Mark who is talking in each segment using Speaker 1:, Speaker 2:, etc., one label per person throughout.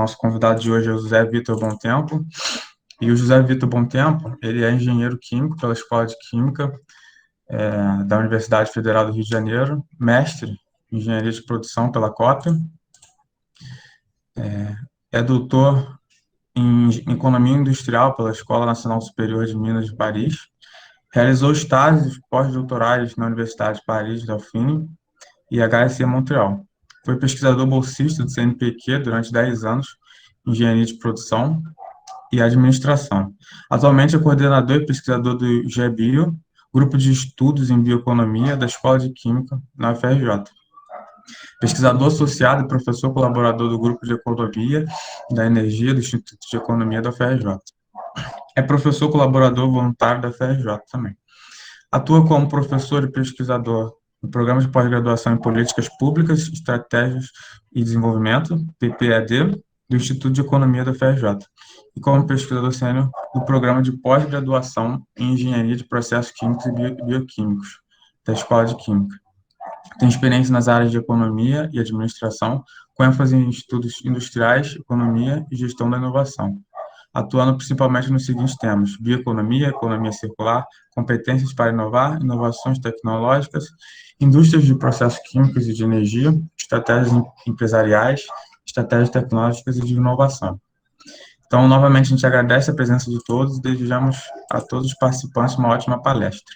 Speaker 1: nosso convidado de hoje é o José Vitor Bom Tempo. E o José Vitor Bom Tempo, ele é engenheiro químico pela Escola de Química da Universidade Federal do Rio de Janeiro, mestre em engenharia de produção pela COP, é doutor em economia industrial pela Escola Nacional Superior de Minas de Paris, realizou estágios pós-doutorais na Universidade de Paris, Dauphine e HSC Montreal. Foi pesquisador bolsista do CNPq durante 10 anos em engenharia de produção e administração. Atualmente é coordenador e pesquisador do GEBio, Grupo de Estudos em Bioeconomia da Escola de Química na UFRJ. Pesquisador associado e professor colaborador do Grupo de Economia da Energia do Instituto de Economia da UFRJ. É professor colaborador voluntário da UFRJ também. Atua como professor e pesquisador no Programa de Pós-Graduação em Políticas Públicas, Estratégias e Desenvolvimento, PPED, do Instituto de Economia da UFRJ, e como pesquisador sênior do Programa de Pós-Graduação em Engenharia de Processos Químicos e Bioquímicos, da Escola de Química. Tem experiência nas áreas de economia e administração, com ênfase em estudos industriais, economia e gestão da inovação, atuando principalmente nos seguintes temas: bioeconomia, economia circular, competências para inovar, inovações tecnológicas, indústrias de processos químicos e de energia, estratégias empresariais, estratégias tecnológicas e de inovação. Então, novamente, a gente agradece a presença de todos e desejamos a todos os participantes uma ótima palestra.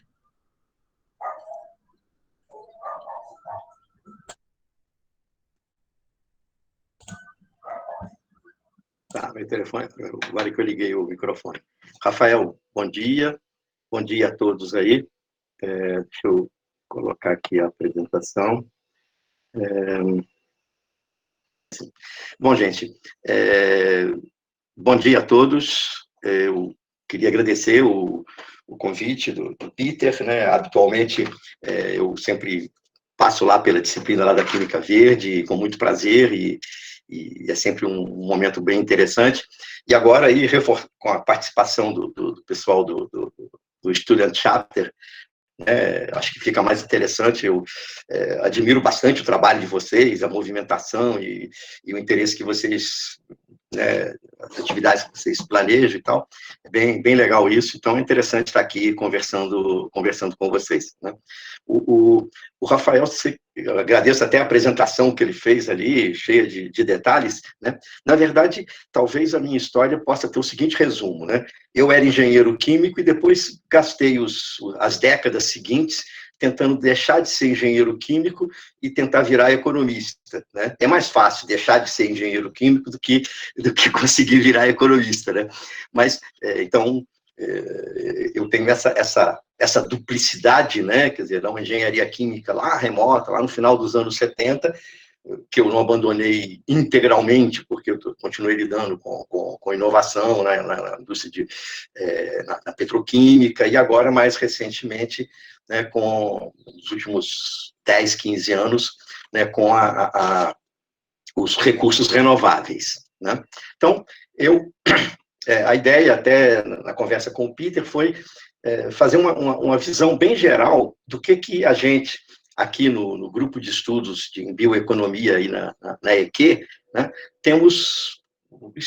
Speaker 2: Tá, meu telefone, agora que eu liguei o microfone. Rafael, bom dia a todos aí. Deixa eu colocar aqui a apresentação. Bom, gente, bom dia a todos. Eu queria agradecer o convite do Peter, né? Habitualmente, eu sempre passo lá pela disciplina lá da Química Verde, com muito prazer, e é sempre um momento bem interessante. E agora, aí, com a participação do pessoal do Student Chapter, acho que fica mais interessante. Eu admiro bastante o trabalho de vocês, a movimentação e o interesse que vocês, as atividades que vocês planejam e tal. É bem legal isso. Então, é interessante estar aqui conversando com vocês, né? O Rafael, eu agradeço até a apresentação que ele fez ali, cheia de detalhes, né? Na verdade, talvez a minha história possa ter o seguinte resumo, né? Eu era engenheiro químico e depois gastei as décadas seguintes tentando deixar de ser engenheiro químico e tentar virar economista, né? É mais fácil deixar de ser engenheiro químico do que conseguir virar economista, né? Mas, então, eu tenho essa duplicidade, né? Quer dizer, uma engenharia química lá remota, lá no final dos anos 70, que eu não abandonei integralmente, porque eu continuei lidando com inovação, né, na indústria na petroquímica, e agora, mais recentemente, né, com os últimos 10, 15 anos, né, com os recursos renováveis, né? Então, a ideia, até na conversa com o Peter, foi fazer uma visão bem geral do que a gente, aqui no grupo de estudos em bioeconomia e na EQ, né, temos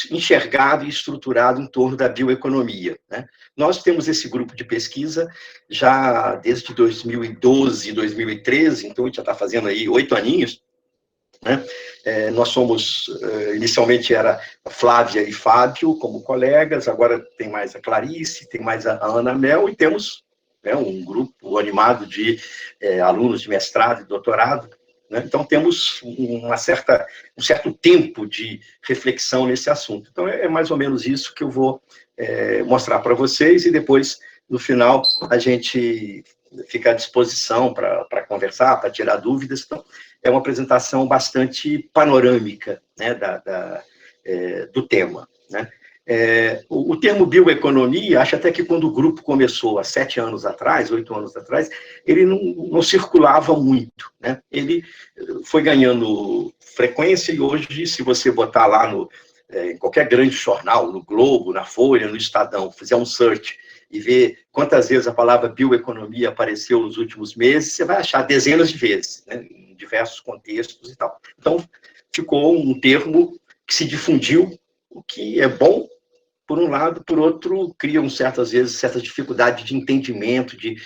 Speaker 2: enxergado e estruturado em torno da bioeconomia, né? Nós temos esse grupo de pesquisa já desde 2012, 2013, então a gente já está fazendo aí 8 aninhos, né? Nós somos, inicialmente era a Flávia e Fábio como colegas, agora tem mais a Clarice, tem mais a Ana Mel, e temos, né, um grupo animado de alunos de mestrado e doutorado, né? Então temos um certo tempo de reflexão nesse assunto. Então é mais ou menos isso que eu vou mostrar para vocês, e depois, no final, a gente fica à disposição para conversar, para tirar dúvidas. Então, é uma apresentação bastante panorâmica, né, do tema, né? O termo bioeconomia, acho até que quando o grupo começou há 7 anos atrás, 8 anos atrás, ele não circulava muito, né? Ele foi ganhando frequência, e hoje, se você botar lá em qualquer grande jornal, no Globo, na Folha, no Estadão, fizer um search e ver quantas vezes a palavra bioeconomia apareceu nos últimos meses, você vai achar dezenas de vezes, né, em diversos contextos e tal. Então, ficou um termo que se difundiu, o que é bom, por um lado, por outro, cria, às vezes, certa dificuldade de entendimento, de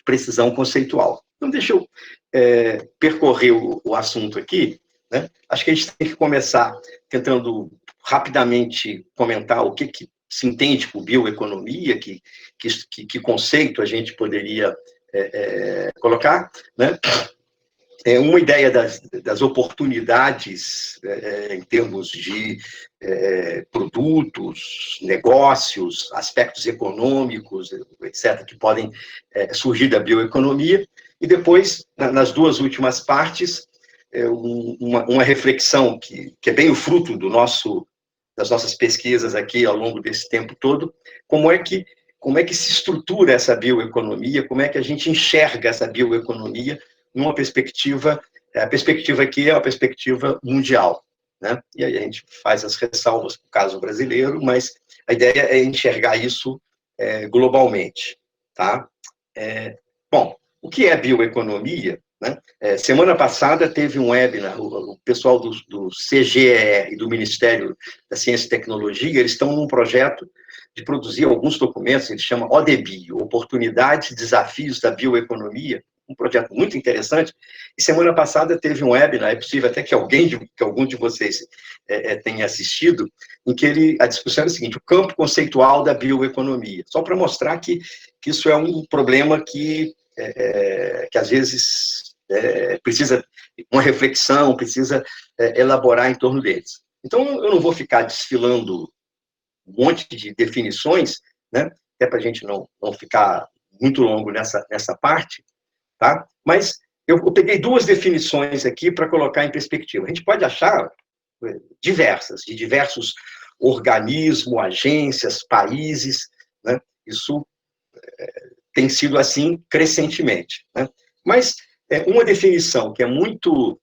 Speaker 2: precisão conceitual. Então, deixa eu percorrer o assunto aqui, né? Acho que a gente tem que começar tentando rapidamente comentar o que se entende por bioeconomia, que conceito a gente poderia colocar, né? Uma ideia das oportunidades em termos de produtos, negócios, aspectos econômicos, etc., que podem surgir da bioeconomia, e depois, nas duas últimas partes, uma reflexão que é bem o fruto das nossas pesquisas aqui ao longo desse tempo todo, como é que se estrutura essa bioeconomia, como é que a gente enxerga essa bioeconomia numa perspectiva, a perspectiva aqui é uma perspectiva mundial, né? E aí a gente faz as ressalvas para o caso brasileiro, mas a ideia é enxergar isso globalmente, tá? Bom, o que é bioeconomia, né? Semana passada teve um webinar, o pessoal do CGER e do Ministério da Ciência e Tecnologia, eles estão num projeto de produzir alguns documentos, ele chama ODBio, Oportunidades e Desafios da Bioeconomia, um projeto muito interessante, e semana passada teve um webinar, é possível até que algum de vocês tenha assistido, em que a discussão era o seguinte, o campo conceitual da bioeconomia, só para mostrar que isso é um problema que às vezes precisa uma reflexão, precisa elaborar em torno deles. Então, eu não vou ficar desfilando um monte de definições, né, até para a gente não ficar muito longo nessa parte, tá? Mas eu peguei duas definições aqui para colocar em perspectiva. A gente pode achar de diversos organismos, agências, países, né? Isso tem sido assim crescentemente, né? Mas uma definição que é muito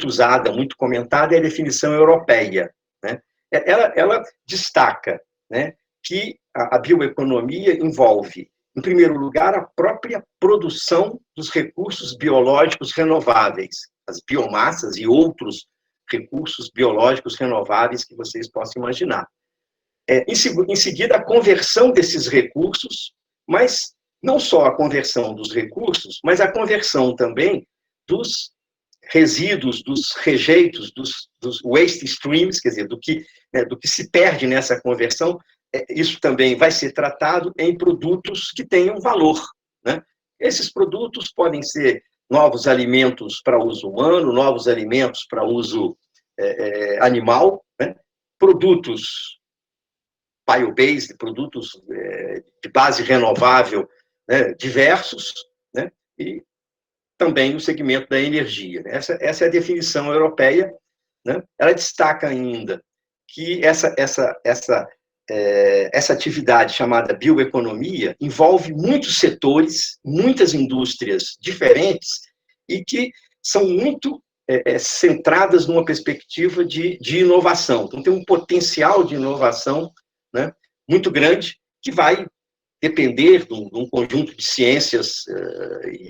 Speaker 2: usada, muito comentada, é a definição europeia, né? Ela destaca, né, que a bioeconomia envolve, em primeiro lugar, a própria produção dos recursos biológicos renováveis, as biomassas e outros recursos biológicos renováveis que vocês possam imaginar. Em seguida, a conversão desses recursos, mas não só a conversão dos recursos, mas a conversão também dos resíduos, dos rejeitos, dos waste streams, quer dizer, do que se perde nessa conversão. Isso também vai ser tratado em produtos que tenham valor, né? Esses produtos podem ser novos alimentos para uso humano, novos alimentos para uso animal, né? Produtos bio-based, produtos de base renovável, né? Diversos, né? E também o segmento da energia. Essa é a definição europeia, né? Ela destaca ainda que essa atividade chamada bioeconomia envolve muitos setores, muitas indústrias diferentes e que são muito centradas numa perspectiva de inovação. Então, tem um potencial de inovação, né, muito grande, que vai depender de um conjunto de ciências,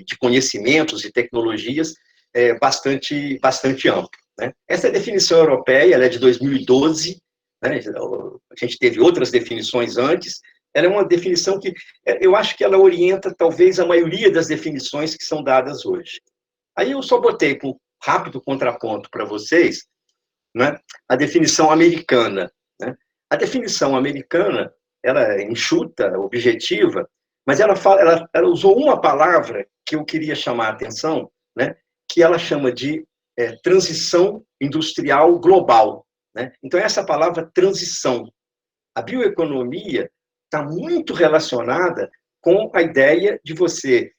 Speaker 2: de conhecimentos e tecnologias bastante amplo, né? Essa definição europeia, ela é de 2012, né? A gente teve outras definições antes, ela é uma definição que eu acho que ela orienta talvez a maioria das definições que são dadas hoje. Aí eu só botei com rápido contraponto para vocês, né, a definição americana, né? A definição americana, ela é enxuta, objetiva, mas ela usou uma palavra que eu queria chamar a atenção, né, que ela chama de transição industrial global, né? Então, essa palavra transição, a bioeconomia está muito relacionada com a ideia de você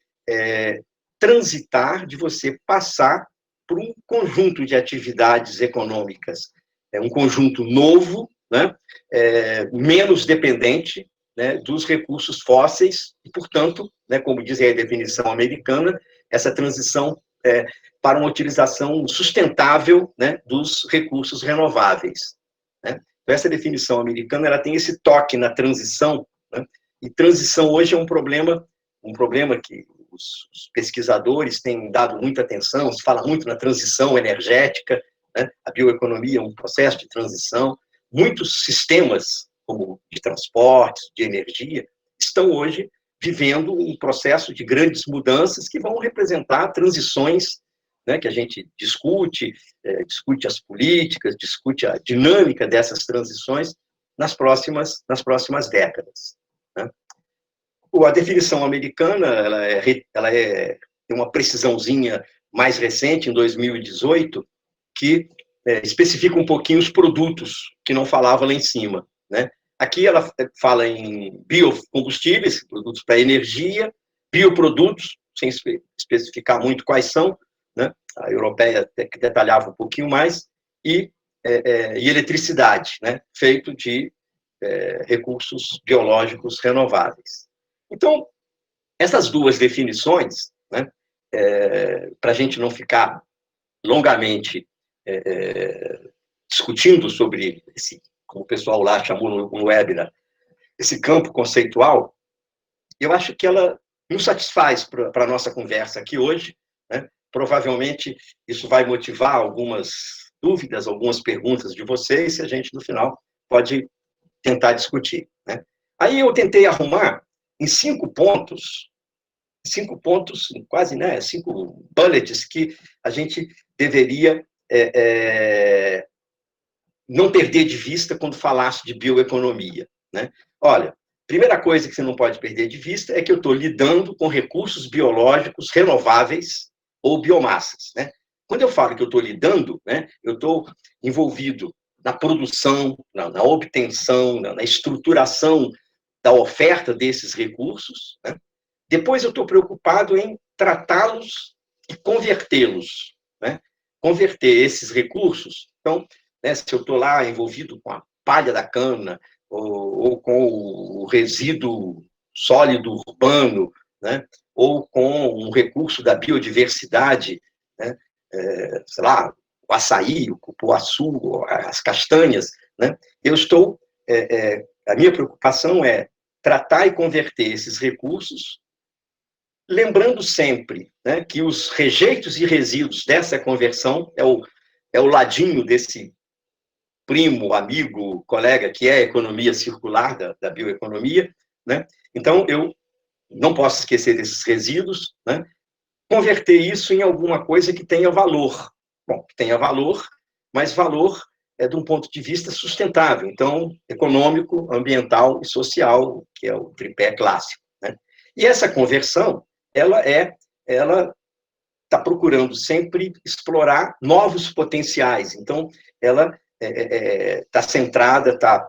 Speaker 2: transitar, de você passar por um conjunto de atividades econômicas, um conjunto novo, né, menos dependente, né, dos recursos fósseis, e, portanto, né, como diz a definição americana, essa transição para uma utilização sustentável, né, dos recursos renováveis, né? Então, essa definição americana ela tem esse toque na transição, né? E transição hoje é um problema que os pesquisadores têm dado muita atenção, se fala muito na transição energética, né? A bioeconomia é um processo de transição. Muitos sistemas, como de transporte, de energia, estão hoje vivendo um processo de grandes mudanças que vão representar transições, né, que a gente discute, discute as políticas, discute a dinâmica dessas transições nas próximas décadas, né? A definição americana tem uma precisãozinha mais recente, em 2018, que especifica um pouquinho os produtos que não falava lá em cima, né? Aqui ela fala em biocombustíveis, produtos para energia, bioprodutos, sem especificar muito quais são, né? A europeia até que detalhava um pouquinho mais, e eletricidade, né? Feito de recursos biológicos renováveis. Então, essas duas definições, né, para a gente não ficar longamente discutindo sobre esse, como o pessoal lá chamou no webinar, esse campo conceitual, eu acho que ela nos satisfaz para a nossa conversa aqui hoje, né? Provavelmente isso vai motivar algumas dúvidas, algumas perguntas de vocês, e a gente, no final, pode tentar discutir, né? Aí eu tentei arrumar em 5 pontos, quase, né, 5 bullets que a gente deveria não perder de vista quando falasse de bioeconomia, né? Olha, primeira coisa que você não pode perder de vista é que eu estou lidando com recursos biológicos renováveis ou biomassas, né? Quando eu falo que eu estou lidando, né, eu estou envolvido na produção, na obtenção, na estruturação da oferta desses recursos, né? Depois eu estou preocupado em tratá-los e convertê-los, né? Converter esses recursos. Então, né, se eu estou lá envolvido com a palha da cana ou com o resíduo sólido urbano, né? Ou com um recurso da biodiversidade, né? Sei lá, o açaí, o cupuaçu, as castanhas, né? Eu estou, a minha preocupação é tratar e converter esses recursos, lembrando sempre, né, que os rejeitos e resíduos dessa conversão é o ladinho desse primo, amigo, colega, que é a economia circular da bioeconomia, né? Então, eu não posso esquecer desses resíduos, né? Converter isso em alguma coisa que tenha valor. Bom, que tenha valor, mas valor é de um ponto de vista sustentável, então, econômico, ambiental e social, que é o tripé clássico, né? E essa conversão, ela está procurando sempre explorar novos potenciais, então, ela está centrada, está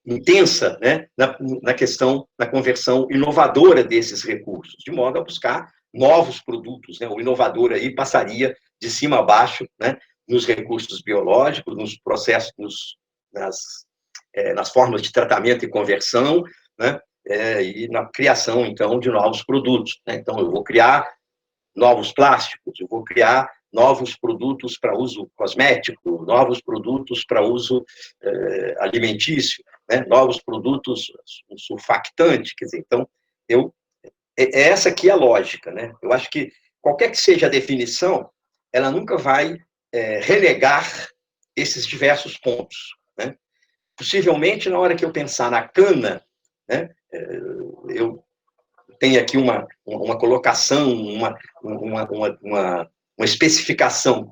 Speaker 2: intensa, né, na conversão inovadora desses recursos, de modo a buscar novos produtos, né? O inovador aí passaria de cima a baixo, né, nos recursos biológicos, nos processos, nas formas de tratamento e conversão, né, e na criação, então, de novos produtos, né? Então, eu vou criar novos plásticos, eu vou criar novos produtos para uso cosmético, novos produtos para uso alimentício, né? Novos produtos, um surfactante, quer dizer, então, essa aqui é a lógica, né? Eu acho que qualquer que seja a definição, ela nunca vai renegar esses diversos pontos, né? Possivelmente, na hora que eu pensar na cana, né, eu tenho aqui uma colocação, uma especificação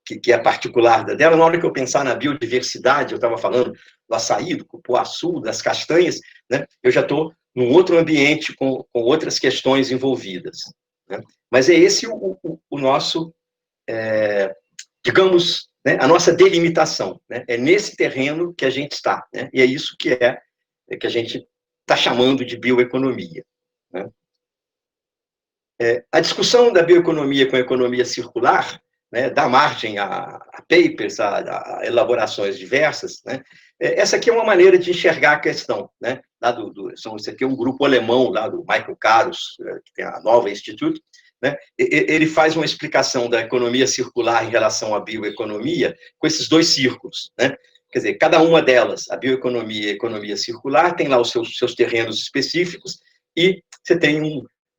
Speaker 2: que é particular dela. Na hora que eu pensar na biodiversidade, eu estava falando do açaí, do cupuaçu, das castanhas, né, eu já estou num outro ambiente com outras questões envolvidas, né? Mas é esse o nosso, digamos, né, a nossa delimitação, né? É nesse terreno que a gente está, né? E é isso que a gente está chamando de bioeconomia, né? A discussão da bioeconomia com a economia circular, né, dá margem a papers, a elaborações diversas, né? Essa aqui é uma maneira de enxergar a questão, né? Isso aqui é um grupo alemão, lá do Michael Karos, que tem a Nova Institute, né? Ele faz uma explicação da economia circular em relação à bioeconomia com esses 2 círculos, né? Quer dizer, cada uma delas, a bioeconomia e a economia circular, tem lá os seus terrenos específicos e você tem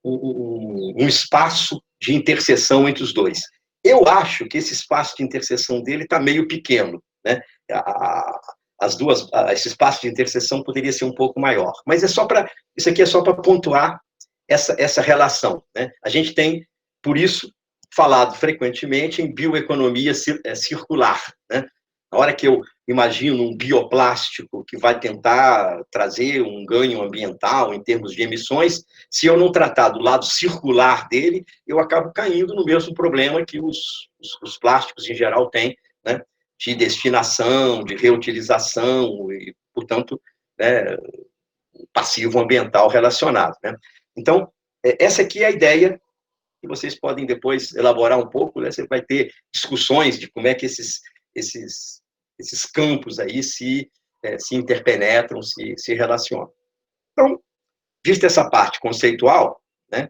Speaker 2: um espaço de interseção entre os dois. Eu acho que esse espaço de interseção dele está meio pequeno, né? Esse espaço de interseção poderia ser um pouco maior, mas isso aqui é só para pontuar essa relação, né? A gente tem, por isso, falado frequentemente em bioeconomia circular, né? Na hora que eu imagino um bioplástico que vai tentar trazer um ganho ambiental em termos de emissões, se eu não tratar do lado circular dele, eu acabo caindo no mesmo problema que os plásticos em geral têm, né? De destinação, de reutilização e, portanto, né, passivo ambiental relacionado, né? Então, essa aqui é a ideia, que vocês podem depois elaborar um pouco, né? Você vai ter discussões de como é que esses campos aí se interpenetram, se relacionam. Então, vista essa parte conceitual, né,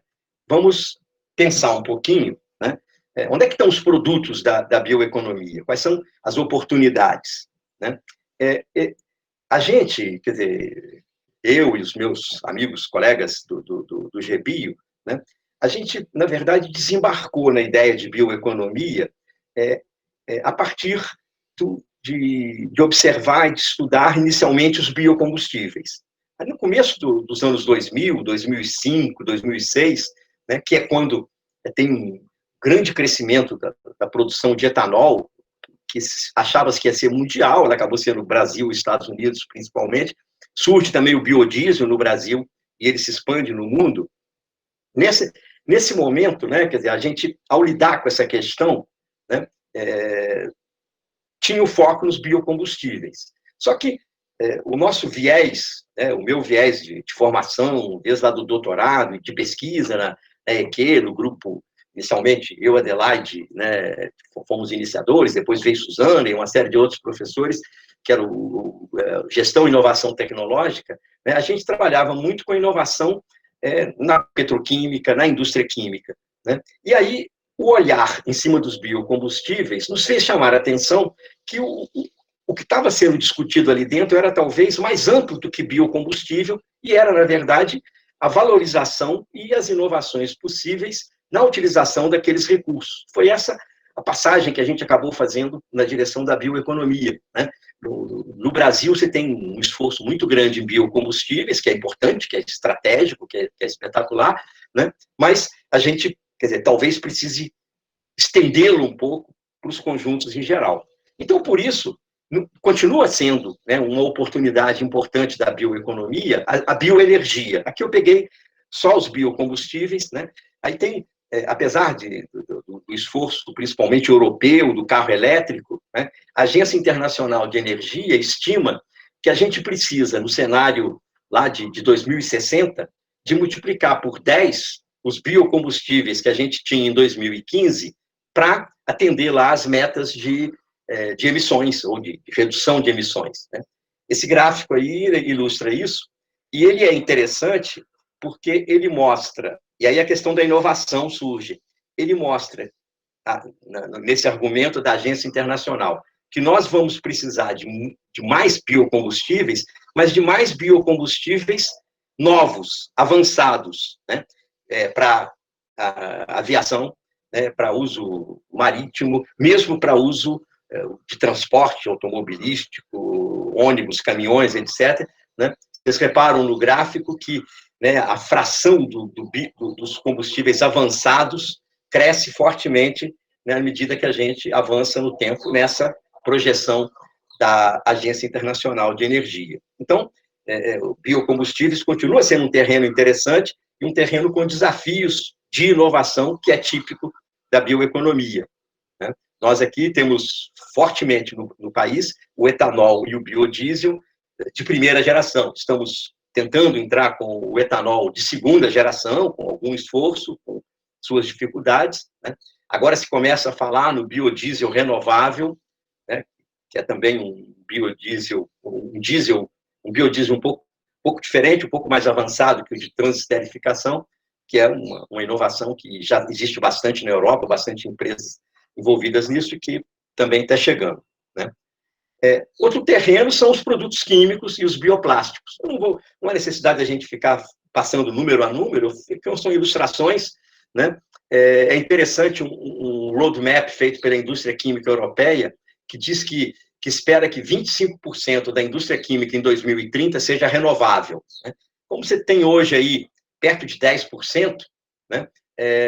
Speaker 2: vamos pensar um pouquinho, né, onde é que estão os produtos da bioeconomia? Quais são as oportunidades? Né? A gente, quer dizer, eu e os meus amigos, colegas do GBio, né, a gente, na verdade, desembarcou na ideia de bioeconomia a partir de observar e de estudar inicialmente os biocombustíveis. No começo dos anos 2000, 2005, 2006, né, que é quando tem um grande crescimento da produção de etanol, que achava-se que ia ser mundial, ela acabou sendo Brasil e Estados Unidos, principalmente. Surge também o biodiesel no Brasil, e ele se expande no mundo. Nesse momento, né, quer dizer, a gente, ao lidar com essa questão, né, tinha o foco nos biocombustíveis. Só que o nosso viés, né, o meu viés de formação, desde lá do doutorado e de pesquisa na EQ, no grupo, inicialmente, eu, Adelaide, né, fomos iniciadores, depois veio Suzana e uma série de outros professores, que era o Gestão e Inovação Tecnológica, né, a gente trabalhava muito com inovação na petroquímica, na indústria química. Né? E aí, o olhar em cima dos biocombustíveis nos fez chamar a atenção que o que estava sendo discutido ali dentro era talvez mais amplo do que biocombustível e era, na verdade, a valorização e as inovações possíveis na utilização daqueles recursos. Foi essa a passagem que a gente acabou fazendo na direção da bioeconomia. Né? No Brasil, você tem um esforço muito grande em biocombustíveis, que é importante, que é estratégico, que é espetacular, né? Mas a gente, quer dizer, talvez precise estendê-lo um pouco para os conjuntos em geral. Então, por isso, continua sendo, né, uma oportunidade importante da bioeconomia, a bioenergia. Aqui eu peguei só os biocombustíveis, né? Aí tem, apesar do esforço, principalmente europeu, do carro elétrico, né, a Agência Internacional de Energia estima que a gente precisa, no cenário lá de 2060, de multiplicar por 10 os biocombustíveis que a gente tinha em 2015 para atender lá as metas de emissões, ou de redução de emissões. Né? Esse gráfico aí ilustra isso, e ele é interessante porque ele mostra, e aí a questão da inovação surge, ele mostra, nesse argumento da Agência Internacional, que nós vamos precisar de mais biocombustíveis, mas de mais biocombustíveis novos, avançados, né? Para a aviação, né? Para uso marítimo, mesmo para uso de transporte automobilístico, ônibus, caminhões, etc. Né? Vocês reparam no gráfico que, né, a fração dos combustíveis avançados cresce fortemente, né, à medida que a gente avança no tempo nessa projeção da Agência Internacional de Energia. Então, biocombustíveis continua sendo um terreno interessante e um terreno com desafios de inovação que é típico da bioeconomia. Né? Nós aqui temos fortemente no país o etanol e o biodiesel de primeira geração. Estamos tentando entrar com o etanol de segunda geração, com algum esforço, com suas dificuldades. Né? Agora se começa a falar no biodiesel renovável, né? Que é também um biodiesel um pouco diferente, um pouco mais avançado que o de transesterificação, que é uma inovação que já existe bastante na Europa, bastante empresas envolvidas nisso e que também está chegando. Né? Outro terreno são os produtos químicos e os bioplásticos. Não há necessidade de a gente ficar passando número a número, são ilustrações, né? É interessante um roadmap feito pela indústria química europeia, que diz que espera que 25% da indústria química em 2030 seja renovável, né? Como você tem hoje aí perto de 10%, né?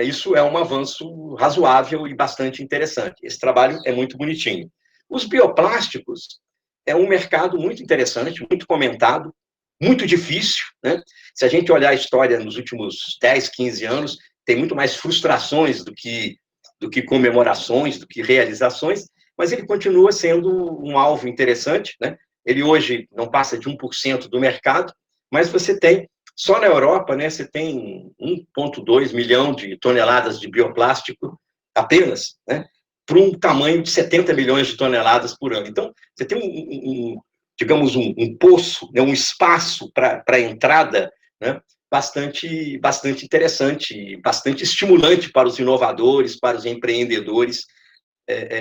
Speaker 2: Isso é um avanço razoável e bastante interessante. Esse trabalho é muito bonitinho. Os bioplásticos é um mercado muito interessante, muito comentado, muito difícil, né? Se a gente olhar a história nos últimos 10, 15 anos, tem muito mais frustrações do que comemorações, do que realizações, mas ele continua sendo um alvo interessante, né? Ele hoje não passa de 1% do mercado, mas você tem, só na Europa, né, você tem 1,2 milhão de toneladas de bioplástico apenas, né, para um tamanho de 70 milhões de toneladas por ano. Então, você tem digamos, um poço, né, um espaço para entrada, né, bastante interessante, bastante estimulante para os inovadores, para os empreendedores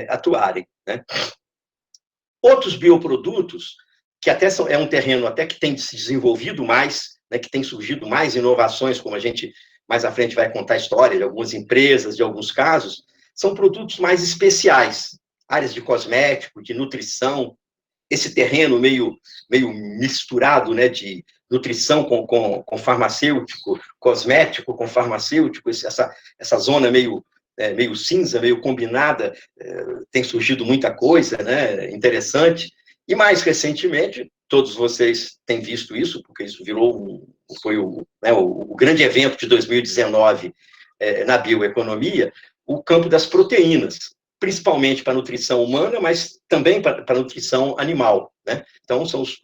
Speaker 2: atuarem, né? Outros bioprodutos, que até é um terreno até que tem se desenvolvido mais, né, que tem surgido mais inovações, como a gente mais à frente vai contar a história de algumas empresas, de alguns casos, são produtos mais especiais, áreas de cosmético, de nutrição, esse terreno meio misturado, né, de nutrição com farmacêutico, cosmético com farmacêutico, essa zona meio cinza, meio combinada, tem surgido muita coisa, né, interessante. E mais recentemente, todos vocês têm visto isso, porque isso foi o grande evento de 2019 na bioeconomia, o campo das proteínas, principalmente para a nutrição humana, mas também para a nutrição animal, né? Então, são os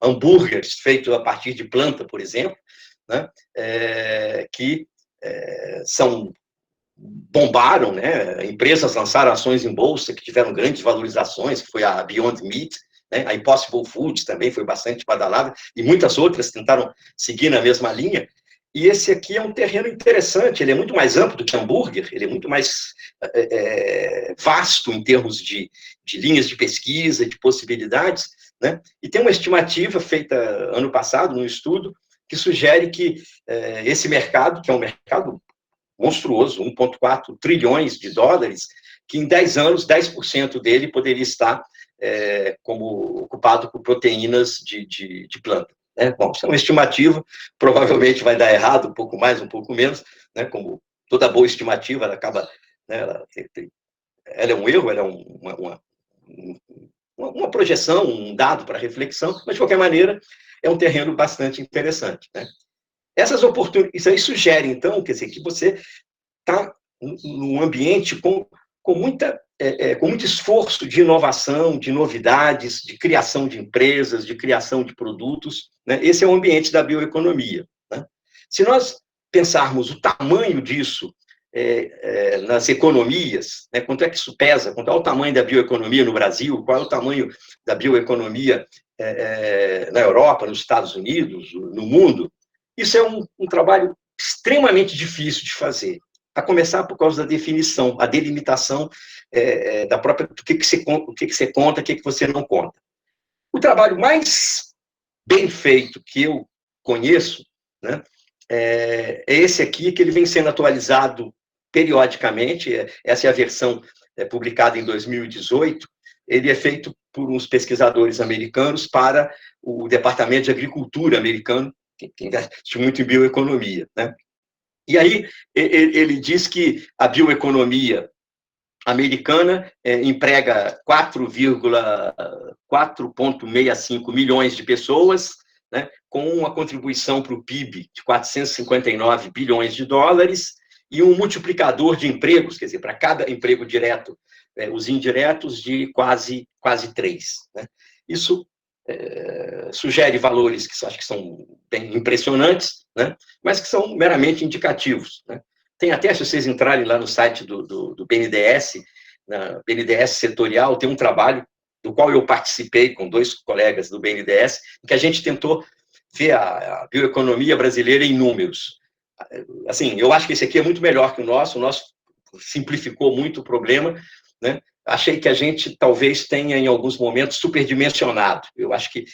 Speaker 2: hambúrgueres feitos a partir de planta, por exemplo, né? Que bombaram, né? Empresas lançaram ações em bolsa que tiveram grandes valorizações, que foi a Beyond Meat, né? A Impossible Foods também foi bastante badalada, e muitas outras tentaram seguir na mesma linha. E esse aqui é um terreno interessante, ele é muito mais amplo do que hambúrguer, ele é muito mais vasto em termos de linhas de pesquisa, de possibilidades, né? E tem uma estimativa feita ano passado, num estudo, que sugere que esse mercado, que é um mercado monstruoso, 1,4 trilhões de dólares, que em 10 anos, 10% dele poderia estar como ocupado por proteínas de planta. Bom, isso é uma estimativa, provavelmente vai dar errado, um pouco mais, um pouco menos, né? Como toda boa estimativa, ela acaba, né, ela é um erro, ela é uma projeção, um dado para reflexão, mas, de qualquer maneira, é um terreno bastante interessante, né? Essas oportunidades, isso aí sugere, então, quer dizer, que você está num ambiente com muito esforço de inovação, de novidades, de criação de empresas, de criação de produtos, né? Esse é o ambiente da bioeconomia, né? Se nós pensarmos o tamanho disso nas economias, né? Quanto é que isso pesa, quanto é o tamanho da bioeconomia no Brasil, qual é o tamanho da bioeconomia na Europa, nos Estados Unidos, no mundo, isso é um trabalho extremamente difícil de fazer. A começar por causa da definição, a delimitação da própria, o que você conta, o que você não conta. O trabalho mais bem feito que eu conheço, né, é esse aqui, que ele vem sendo atualizado periodicamente, essa é a versão publicada em 2018, ele é feito por uns pesquisadores americanos para o Departamento de Agricultura americano, que investe muito em bioeconomia, né? E aí ele diz que a bioeconomia americana emprega 4,65 milhões de pessoas, né, com uma contribuição para o PIB de 459 bilhões de dólares e um multiplicador de empregos, quer dizer, para cada emprego direto, os indiretos de quase 3. Né? Isso sugere valores que acho que são bem impressionantes, né? Mas que são meramente indicativos, né? Tem até, se vocês entrarem lá no site do BNDES, na BNDES setorial, tem um trabalho do qual eu participei com 2 colegas do BNDES, que a gente tentou ver a bioeconomia brasileira em números. Assim, eu acho que esse aqui é muito melhor que o nosso simplificou muito o problema, né? Achei que a gente talvez tenha, em alguns momentos, superdimensionado. Eu acho que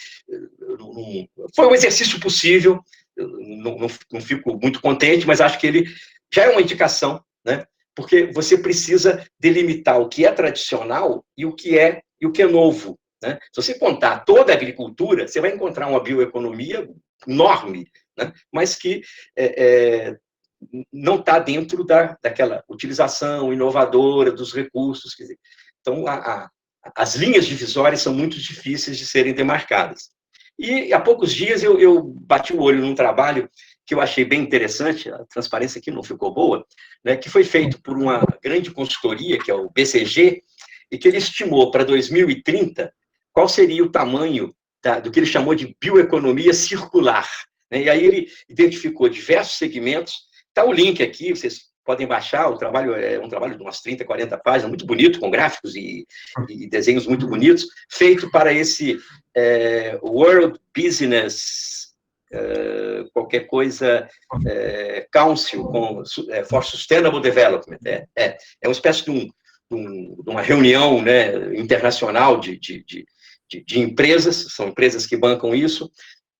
Speaker 2: foi um exercício possível, não fico muito contente, mas acho que ele já é uma indicação, né? Porque você precisa delimitar o que é tradicional e o que é novo, né? Se você contar toda a agricultura, você vai encontrar uma bioeconomia enorme, né? Mas que não está dentro daquela utilização inovadora dos recursos. Quer dizer, então, as linhas divisórias são muito difíceis de serem demarcadas. E há poucos dias eu bati o olho num trabalho que eu achei bem interessante, a transparência aqui não ficou boa, né, que foi feito por uma grande consultoria, que é o BCG, e que ele estimou para 2030 qual seria o tamanho do que ele chamou de bioeconomia circular, né? E aí ele identificou diversos segmentos. Está o link aqui, vocês podem baixar, o trabalho é um trabalho de umas 30, 40 páginas, muito bonito, com gráficos e desenhos muito bonitos, feito para esse World Business, qualquer coisa, Council for Sustainable Development. É uma espécie de uma reunião, né, internacional de empresas, são empresas que bancam isso,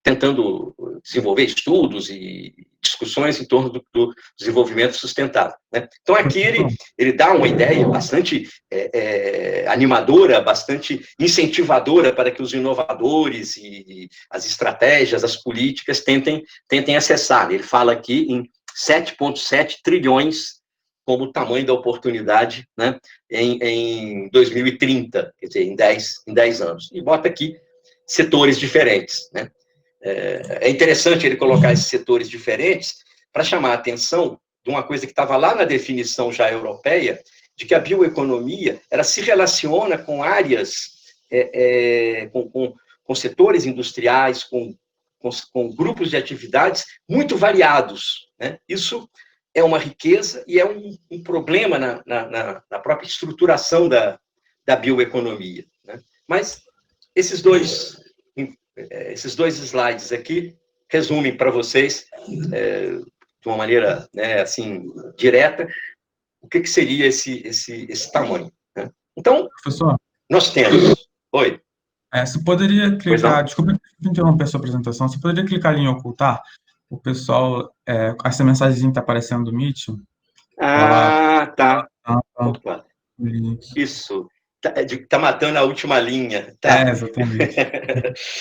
Speaker 2: tentando desenvolver estudos e discussões em torno do desenvolvimento sustentável, né? Então, aqui ele dá uma ideia bastante animadora, bastante incentivadora para que os inovadores e as estratégias, as políticas tentem acessar. Ele fala aqui em 7,7 trilhões como o tamanho da oportunidade, né, em 2030, quer dizer, em 10 anos. E bota aqui setores diferentes, né? É interessante ele colocar esses setores diferentes para chamar a atenção de uma coisa que estava lá na definição já europeia, de que a bioeconomia ela se relaciona com áreas, com setores industriais, com grupos de atividades muito variados, né? Isso é uma riqueza e é um problema na própria estruturação da bioeconomia, né? Mas esses dois slides aqui resumem para vocês, de uma maneira, né, assim, direta, o que seria esse tamanho, né? Então,
Speaker 1: Professor,
Speaker 2: nós temos... Oi.
Speaker 1: Você poderia clicar... Desculpa interromper a sua apresentação. Você poderia clicar ali em ocultar? O pessoal... essa mensagem está aparecendo do Meet.
Speaker 2: Tá. Opa. Isso. Tá matando a última linha. Tá.
Speaker 1: Exatamente.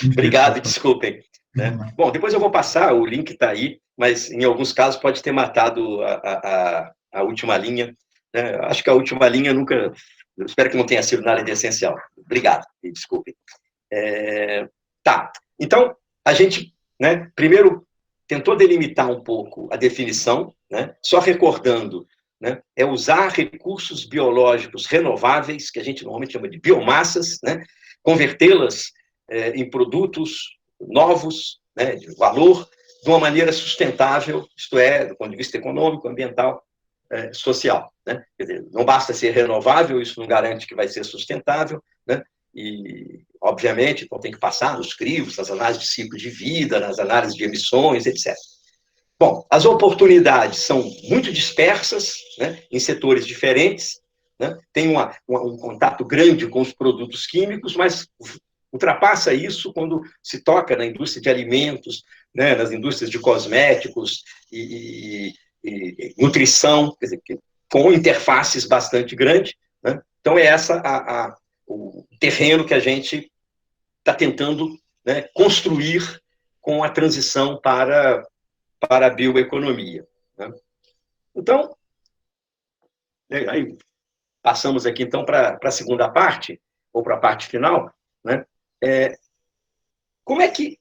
Speaker 2: Obrigado, desculpem. Né? Bom, depois eu vou passar, o link está aí, mas em alguns casos pode ter matado a última linha, né? Acho que a última linha nunca... Eu espero que não tenha sido nada de essencial. Obrigado, e desculpem. Tá. Então, a gente, né, primeiro tentou delimitar um pouco a definição, né? Só recordando, né, é usar recursos biológicos renováveis, que a gente normalmente chama de biomassas, né, convertê-las em produtos novos, né, de valor, de uma maneira sustentável, isto é, do ponto de vista econômico, ambiental, social, né? Quer dizer, não basta ser renovável, isso não garante que vai ser sustentável, né? E, obviamente, então tem que passar nos crivos, nas análises de ciclo de vida, nas análises de emissões, etc. Bom, as oportunidades são muito dispersas, né, em setores diferentes, né, tem um contato grande com os produtos químicos, mas ultrapassa isso quando se toca na indústria de alimentos, né, nas indústrias de cosméticos e nutrição, quer dizer, com interfaces bastante grandes, né? Então, é o terreno que a gente está tentando, né, construir com a transição para a bioeconomia, né? Então, aí passamos aqui, então, para a segunda parte, ou para a parte final, né? Como é que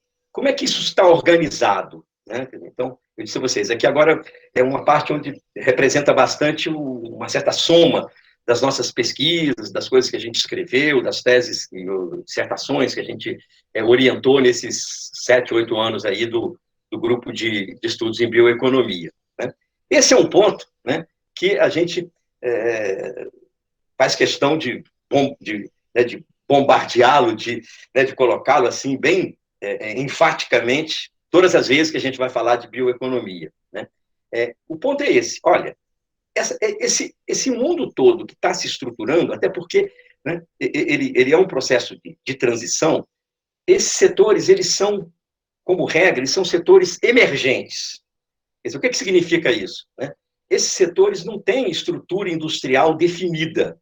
Speaker 2: isso está organizado, né? Então, eu disse a vocês, aqui agora é uma parte onde representa bastante uma certa soma das nossas pesquisas, das coisas que a gente escreveu, das teses e dissertações que a gente orientou nesses 7, 8 anos aí do grupo de estudos em bioeconomia, né? Esse é um ponto, né, que a gente faz questão de bombardeá-lo, de colocá-lo assim bem enfaticamente todas as vezes que a gente vai falar de bioeconomia, né? O ponto é esse, olha, esse mundo todo que está se estruturando, até porque, né, ele é um processo de transição, esses setores, eles são, como regra, eles são setores emergentes. Quer dizer, o que significa isso, né? esses setores não têm estrutura industrial definida.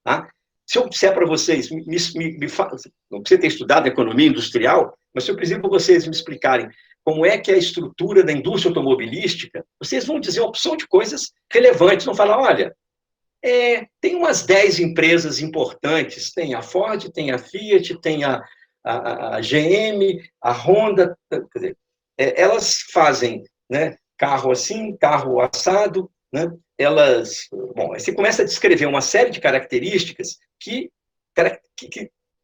Speaker 2: Tá? Se eu disser para vocês, não precisa ter estudado economia industrial, mas se eu pedir para vocês me explicarem como é que é a estrutura da indústria automobilística, vocês vão dizer uma opção de coisas relevantes, vão falar, olha, tem umas 10 empresas importantes, tem a Ford, tem a Fiat, tem a GM, a Honda, quer dizer, elas fazem, né, carro assim, carro assado, né, bom, aí você começa a descrever uma série de características que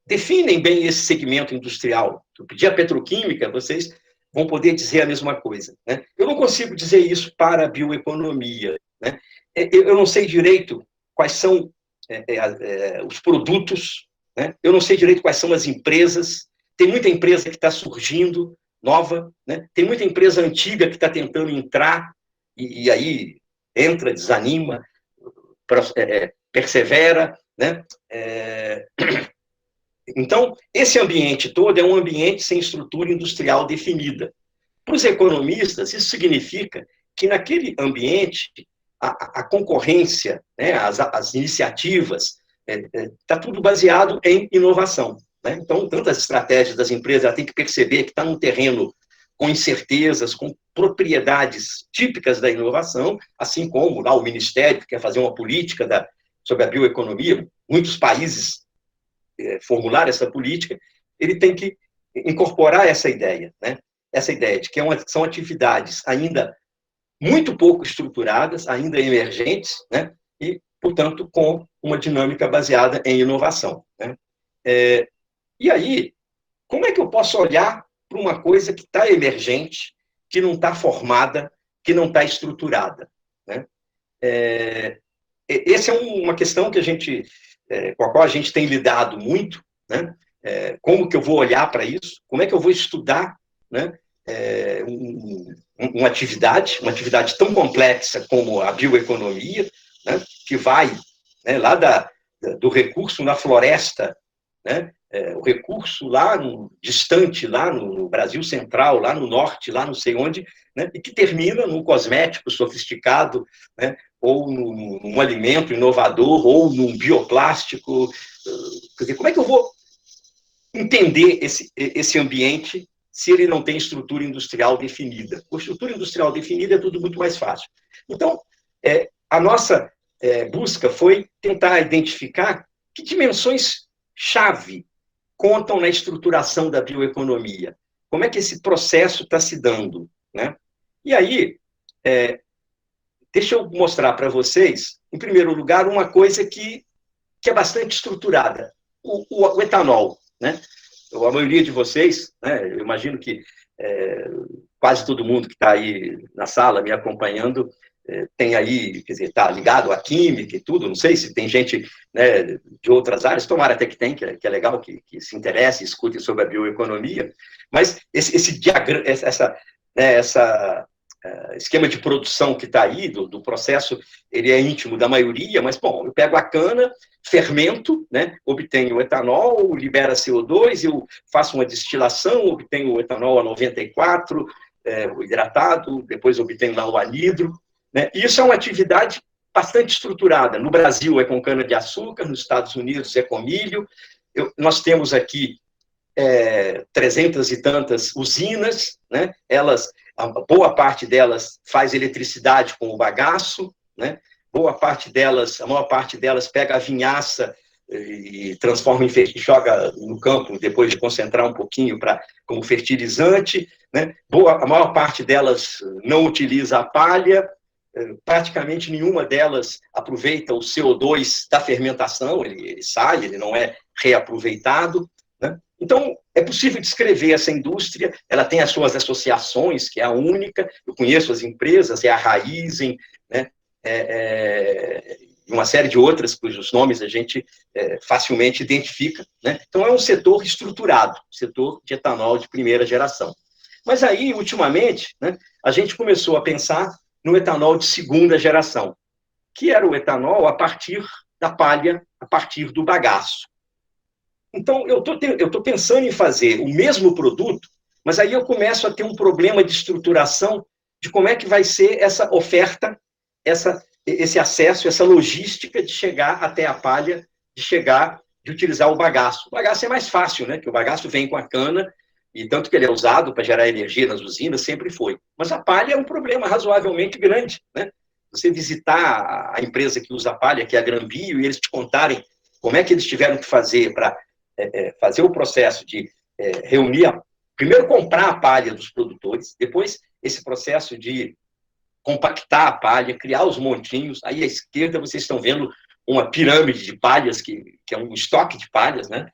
Speaker 2: definem bem esse segmento industrial. Se eu pedir a petroquímica, vocês vão poder dizer a mesma coisa. Né? Eu não consigo dizer isso para a bioeconomia. Né? Eu não sei direito quais são os produtos, né? Eu não sei direito quais são as empresas. Tem muita empresa que está surgindo, nova, né? Tem muita empresa antiga que está tentando entrar, e aí entra, desanima, persevera, né? Então, esse ambiente todo é um ambiente sem estrutura industrial definida. Para os economistas, isso significa que naquele ambiente, a concorrência, né, as iniciativas, está tudo baseado em inovação. Né? Então, tantas estratégias das empresas, ela tem que perceber que está num terreno com incertezas, com propriedades típicas da inovação, assim como lá o Ministério que quer fazer uma política sobre a bioeconomia, muitos países formular essa política, ele tem que incorporar essa ideia, né? Essa ideia de que são atividades ainda muito pouco estruturadas, ainda emergentes, né? E, portanto, com uma dinâmica baseada em inovação. Né? E aí, como é que eu posso olhar para uma coisa que está emergente, que não está formada, que não está estruturada? Né? Essa é uma questão que com a qual a gente tem lidado muito, né? Como que eu vou olhar para isso? Como é que eu vou estudar, né? Uma atividade tão complexa como a bioeconomia, né? Que vai, né, lá do recurso na floresta, né? O recurso lá distante, lá no Brasil Central, lá no Norte, lá não sei onde, né? E que termina num cosmético sofisticado, né? Ou num alimento inovador, ou num bioplástico. Quer dizer, como é que eu vou entender esse ambiente se ele não tem estrutura industrial definida? Com estrutura industrial definida é tudo muito mais fácil. Então, a nossa busca foi tentar identificar que dimensões-chave contam na estruturação da bioeconomia. Como é que esse processo está se dando? Né? E aí, deixa eu mostrar para vocês, em primeiro lugar, uma coisa que é bastante estruturada, o etanol. Né? A maioria de vocês, né, eu imagino que quase todo mundo que está aí na sala me acompanhando tem aí, quer dizer, está ligado à química e tudo, não sei se tem gente, né, de outras áreas, tomara até que tem, que é legal que se interesse, escute sobre a bioeconomia, mas esse diagrama, essa esquema de produção que está aí, do processo, ele é íntimo da maioria, mas, bom, eu pego a cana, fermento, né, obtenho o etanol, libera CO2, eu faço uma destilação, obtenho o etanol a 94, o hidratado, depois obtenho lá o anidro, né, e isso é uma atividade bastante estruturada. No Brasil é com cana-de-açúcar, nos Estados Unidos é com milho, nós temos aqui 300 e tantas usinas, né, a boa parte delas faz eletricidade com o bagaço, né? A maior parte delas pega a vinhaça e transforma e joga no campo depois de concentrar um pouquinho como fertilizante, né? A maior parte delas não utiliza a palha, praticamente nenhuma delas aproveita o CO2 da fermentação, ele sai, ele não é reaproveitado, né? Então, é possível descrever essa indústria, ela tem as suas associações, que é a única, eu conheço as empresas, a Raizen, né? Uma série de outras cujos nomes a gente facilmente identifica. Né? Então, é um setor estruturado, setor de etanol de primeira geração. Mas aí, ultimamente, né, a gente começou a pensar no etanol de segunda geração, que era o etanol a partir da palha, a partir do bagaço. Então, eu estou pensando em fazer o mesmo produto, mas aí eu começo a ter um problema de estruturação de como é que vai ser essa oferta esse acesso, essa logística de chegar até a palha, de utilizar o bagaço. O bagaço é mais fácil, né? Porque o bagaço vem com a cana, e tanto que ele é usado para gerar energia nas usinas, sempre foi. Mas a palha é um problema razoavelmente grande, né? Você visitar a empresa que usa a palha, que é a Granbio, e eles te contarem como é que eles tiveram que fazer para fazer o processo de reunir, primeiro comprar a palha dos produtores, depois esse processo de compactar a palha, criar os montinhos. Aí à esquerda vocês estão vendo uma pirâmide de palhas, que é um estoque de palhas, né?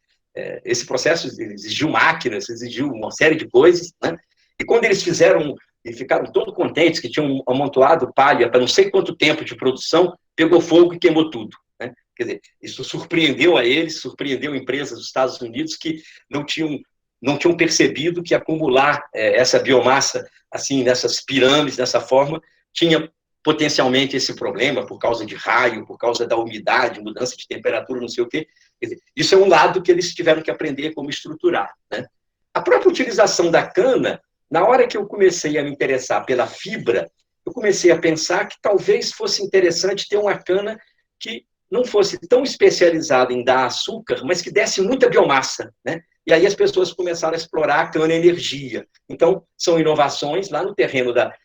Speaker 2: Esse processo exigiu máquinas, exigiu uma série de coisas, né? E quando eles fizeram e ficaram todos contentes que tinham amontoado palha para não sei quanto tempo de produção, pegou fogo e queimou tudo, né? Quer dizer, isso surpreendeu a eles, surpreendeu empresas dos Estados Unidos que não tinham percebido que acumular essa biomassa assim nessas pirâmides, dessa forma, tinha potencialmente esse problema por causa de raio, por causa da umidade, mudança de temperatura, não sei o quê. Quer dizer, isso é um lado que eles tiveram que aprender como estruturar, né? A própria utilização da cana, na hora que eu comecei a me interessar pela fibra, eu comecei a pensar que talvez fosse interessante ter uma cana que não fosse tão especializada em dar açúcar, mas que desse muita biomassa, né? E aí as pessoas começaram a explorar a cana-energia. Então, são inovações lá no terreno da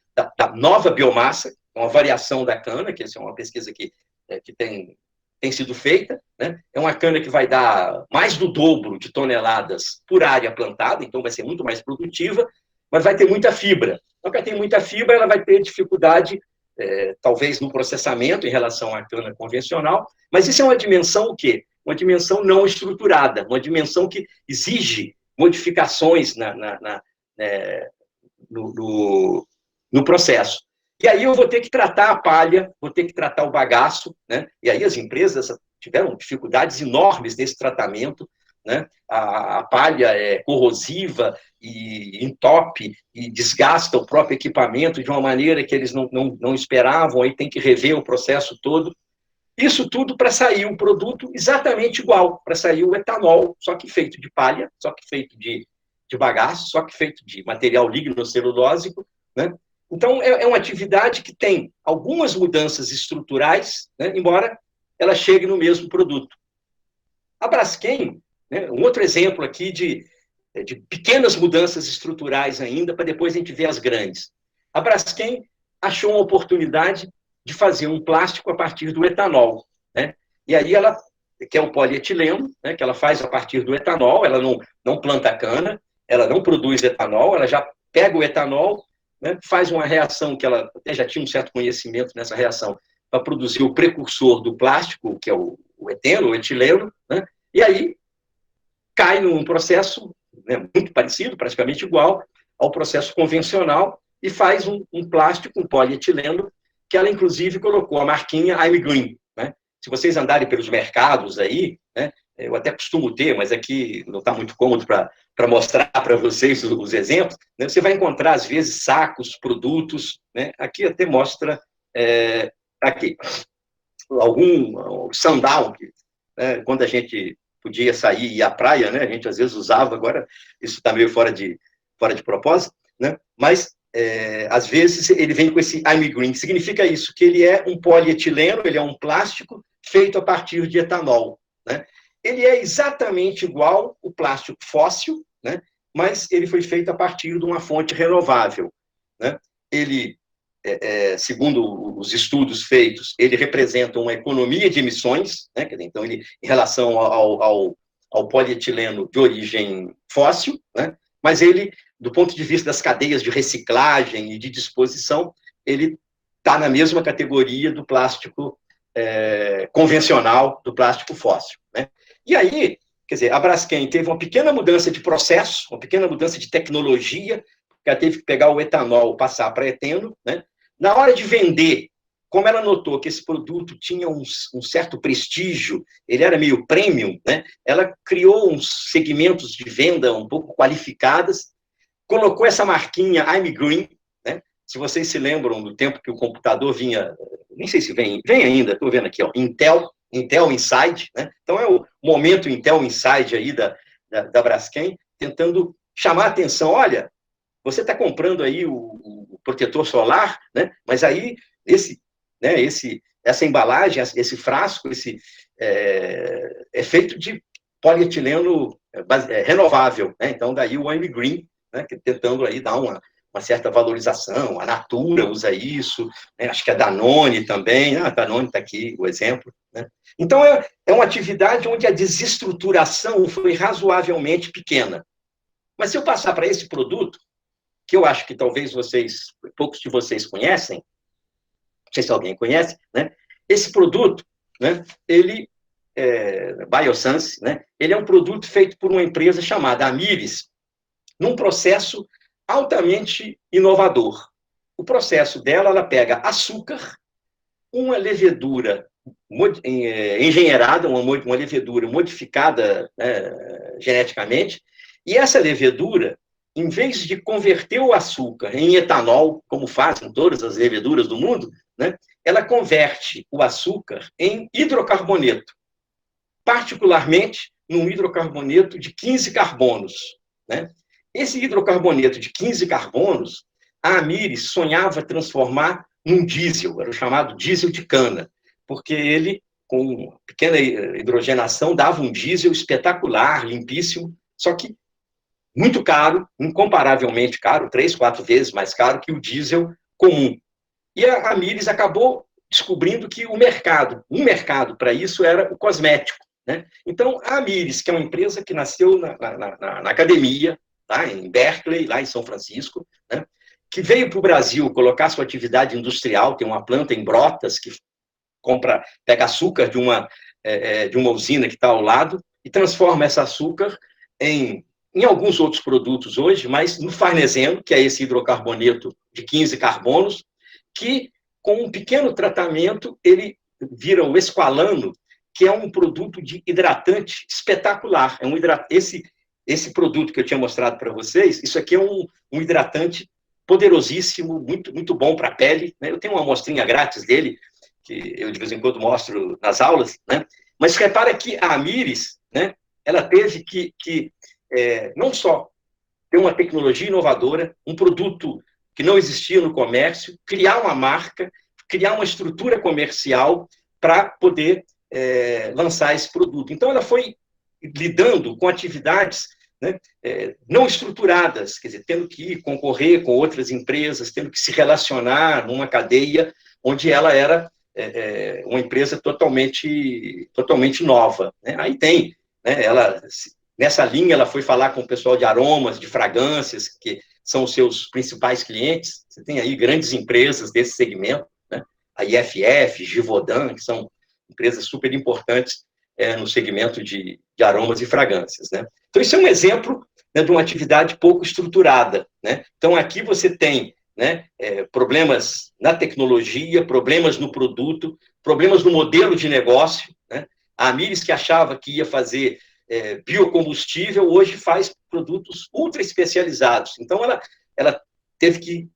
Speaker 2: nova biomassa, uma variação da cana, que essa é uma pesquisa que tem sido feita, né? É uma cana que vai dar mais do dobro de toneladas por área plantada, então vai ser muito mais produtiva, mas vai ter muita fibra. Então, para ter muita fibra, ela vai ter dificuldade, talvez, no processamento em relação à cana convencional, mas isso é uma dimensão o quê? Uma dimensão não estruturada, uma dimensão que exige modificações no processo. E aí eu vou ter que tratar a palha, vou ter que tratar o bagaço, né? E aí as empresas tiveram dificuldades enormes nesse tratamento, né? A palha é corrosiva e entope e desgasta o próprio equipamento de uma maneira que eles não esperavam, aí tem que rever o processo todo. Isso tudo para sair um produto exatamente igual, para sair o etanol, só que feito de palha, só que feito de bagaço, só que feito de material lignocelulósico, né? Então, é uma atividade que tem algumas mudanças estruturais, né, embora ela chegue no mesmo produto. A Braskem, né, um outro exemplo aqui de pequenas mudanças estruturais ainda, para depois a gente ver as grandes. A Braskem achou uma oportunidade de fazer um plástico a partir do etanol, né? E aí ela, que é o polietileno, né, que ela faz a partir do etanol, ela não planta cana, ela não produz etanol, ela já pega o etanol, né, faz uma reação que ela até já tinha um certo conhecimento nessa reação, para produzir o precursor do plástico, que é o eteno, o etileno, né, e aí cai num processo, né, muito parecido, praticamente igual ao processo convencional, e faz um plástico, um polietileno, que ela, inclusive, colocou a marquinha I'm Green, né? Se vocês andarem pelos mercados aí, né, eu até costumo ter, mas aqui não está muito cômodo para mostrar para vocês os exemplos, né? Você vai encontrar, às vezes, sacos, produtos, né? Aqui até mostra, aqui, algum sandal, né? Quando a gente podia sair e ir à praia, né? A gente, às vezes, usava, agora isso está meio fora de propósito, né? Mas às vezes ele vem com esse I'm Green, que significa isso, que ele é um polietileno, ele é um plástico feito a partir de etanol, né? Ele é exatamente igual o plástico fóssil, né? Mas ele foi feito a partir de uma fonte renovável, né? Ele, segundo os estudos feitos, ele representa uma economia de emissões, né? Então, ele, em relação ao polietileno de origem fóssil, né? Mas ele, do ponto de vista das cadeias de reciclagem e de disposição, ele está na mesma categoria do plástico convencional, do plástico fóssil, né? E aí, quer dizer, a Braskem teve uma pequena mudança de processo, uma pequena mudança de tecnologia, que ela teve que pegar o etanol, passar para eteno, né? Na hora de vender, como ela notou que esse produto tinha um certo prestígio, ele era meio premium, né? Ela criou uns segmentos de venda um pouco qualificadas, colocou essa marquinha I'm Green, né? Se vocês se lembram do tempo que o computador vinha, nem sei se vem ainda, estou vendo aqui, ó, Intel Inside, né? Então é o momento Intel Inside aí da Braskem, tentando chamar a atenção, olha, você está comprando aí o protetor solar, né? Mas aí né? Essa embalagem, esse frasco, é feito de polietileno renovável, né? Então, daí o I'm Green, né? Tentando aí dar uma certa valorização. A Natura usa isso, né? Acho que a Danone também. A Danone está aqui o exemplo, né? Então, é uma atividade onde a desestruturação foi razoavelmente pequena. Mas se eu passar para esse produto, que eu acho que talvez poucos de vocês conhecem, não sei se alguém conhece, né? Esse produto, né? Ele Biossance, né? Ele é um produto feito por uma empresa chamada Amyris, num processo altamente inovador. O processo dela, ela pega açúcar, uma levedura engenheirada, uma levedura modificada, né, geneticamente, e essa levedura, em vez de converter o açúcar em etanol, como fazem todas as leveduras do mundo, né, ela converte o açúcar em hidrocarboneto, particularmente num hidrocarboneto de 15 carbonos. Né? Esse hidrocarboneto de 15 carbonos, a Amyris sonhava transformar num diesel, era o chamado diesel de cana, porque ele, com pequena hidrogenação, dava um diesel espetacular, limpíssimo, só que muito caro, incomparavelmente caro, 3, 4 vezes mais caro que o diesel comum. E a Amyris acabou descobrindo que um mercado para isso era o cosmético. Né? Então, a Amyris, que é uma empresa que nasceu na academia, tá? Em Berkeley, lá em São Francisco, né? Que veio para o Brasil colocar sua atividade industrial, tem uma planta em Brotas que pega açúcar de uma usina que está ao lado e transforma esse açúcar em alguns outros produtos hoje, mas no farneseno, que é esse hidrocarboneto de 15 carbonos, que com um pequeno tratamento ele vira o esqualano, que é um produto de hidratante espetacular. Esse produto que eu tinha mostrado para vocês, isso aqui é um hidratante poderosíssimo, muito, muito bom para a pele. Né? Eu tenho uma amostrinha grátis dele, que eu de vez em quando mostro nas aulas, né? Mas repara que a Amyris, né, ela teve que não só ter uma tecnologia inovadora, um produto que não existia no comércio, criar uma marca, criar uma estrutura comercial para poder lançar esse produto. Então, ela foi lidando com atividades, né, não estruturadas, quer dizer, tendo que concorrer com outras empresas, tendo que se relacionar numa cadeia onde ela era uma empresa totalmente nova. Né? Aí tem, né, nessa linha, ela foi falar com o pessoal de aromas, de fragrâncias, que são os seus principais clientes. Você tem aí grandes empresas desse segmento, né? A IFF, Givaudan, que são empresas super importantes no segmento de aromas e fragrâncias. Né? Então, isso é um exemplo, né, de uma atividade pouco estruturada. Né? Então, aqui você tem, né, problemas na tecnologia, problemas no produto, problemas no modelo de negócio. Né? A Amyris, que achava que ia fazer biocombustível, hoje faz produtos ultra especializados. Então, ela teve que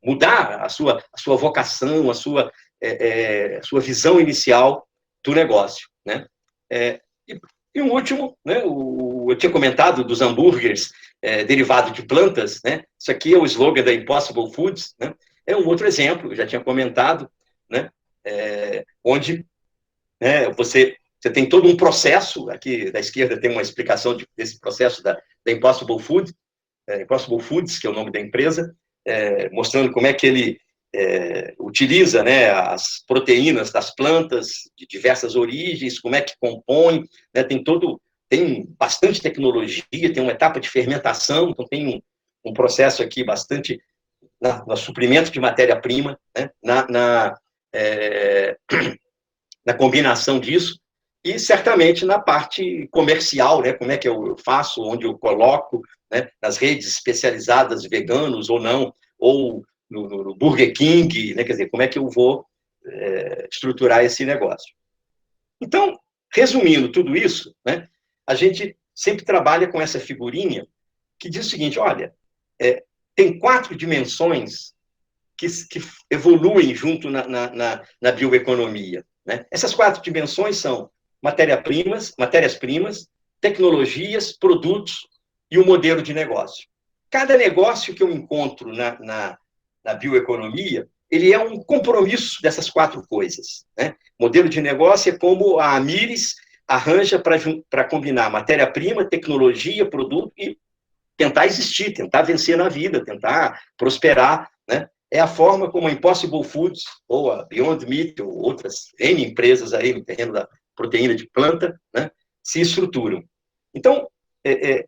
Speaker 2: mudar a sua vocação, a sua visão inicial do negócio. Né? E um último, né, eu tinha comentado dos hambúrgueres derivados de plantas, né? Isso aqui é o slogan da Impossible Foods, né? É um outro exemplo, eu já tinha comentado, né? Onde, né, você tem todo um processo, aqui da esquerda tem uma explicação desse processo da Impossible Foods, que é o nome da empresa, mostrando como é que ele utiliza, né, as proteínas das plantas de diversas origens, como é que compõe, né, tem bastante tecnologia, tem uma etapa de fermentação, então tem um processo aqui bastante no suprimento de matéria-prima, né, na combinação disso, e certamente na parte comercial, né, como é que eu faço, onde eu coloco, né, nas redes especializadas, veganos ou não, ou no Burger King, né, quer dizer, como é que eu vou estruturar esse negócio. Então, resumindo tudo isso, né, a gente sempre trabalha com essa figurinha que diz o seguinte, olha, tem 4 dimensões que evoluem junto na bioeconomia. Né? Essas 4 dimensões são matérias-primas, tecnologias, produtos e o modelo de negócio. Cada negócio que eu encontro na bioeconomia, ele é um compromisso dessas 4 coisas, né? Modelo de negócio é como a Amyris arranja para combinar matéria-prima, tecnologia, produto e tentar existir, tentar vencer na vida, tentar prosperar, né? É a forma como a Impossible Foods, ou a Beyond Meat, ou outras N empresas aí no terreno da proteína de planta, né, se estruturam. Então,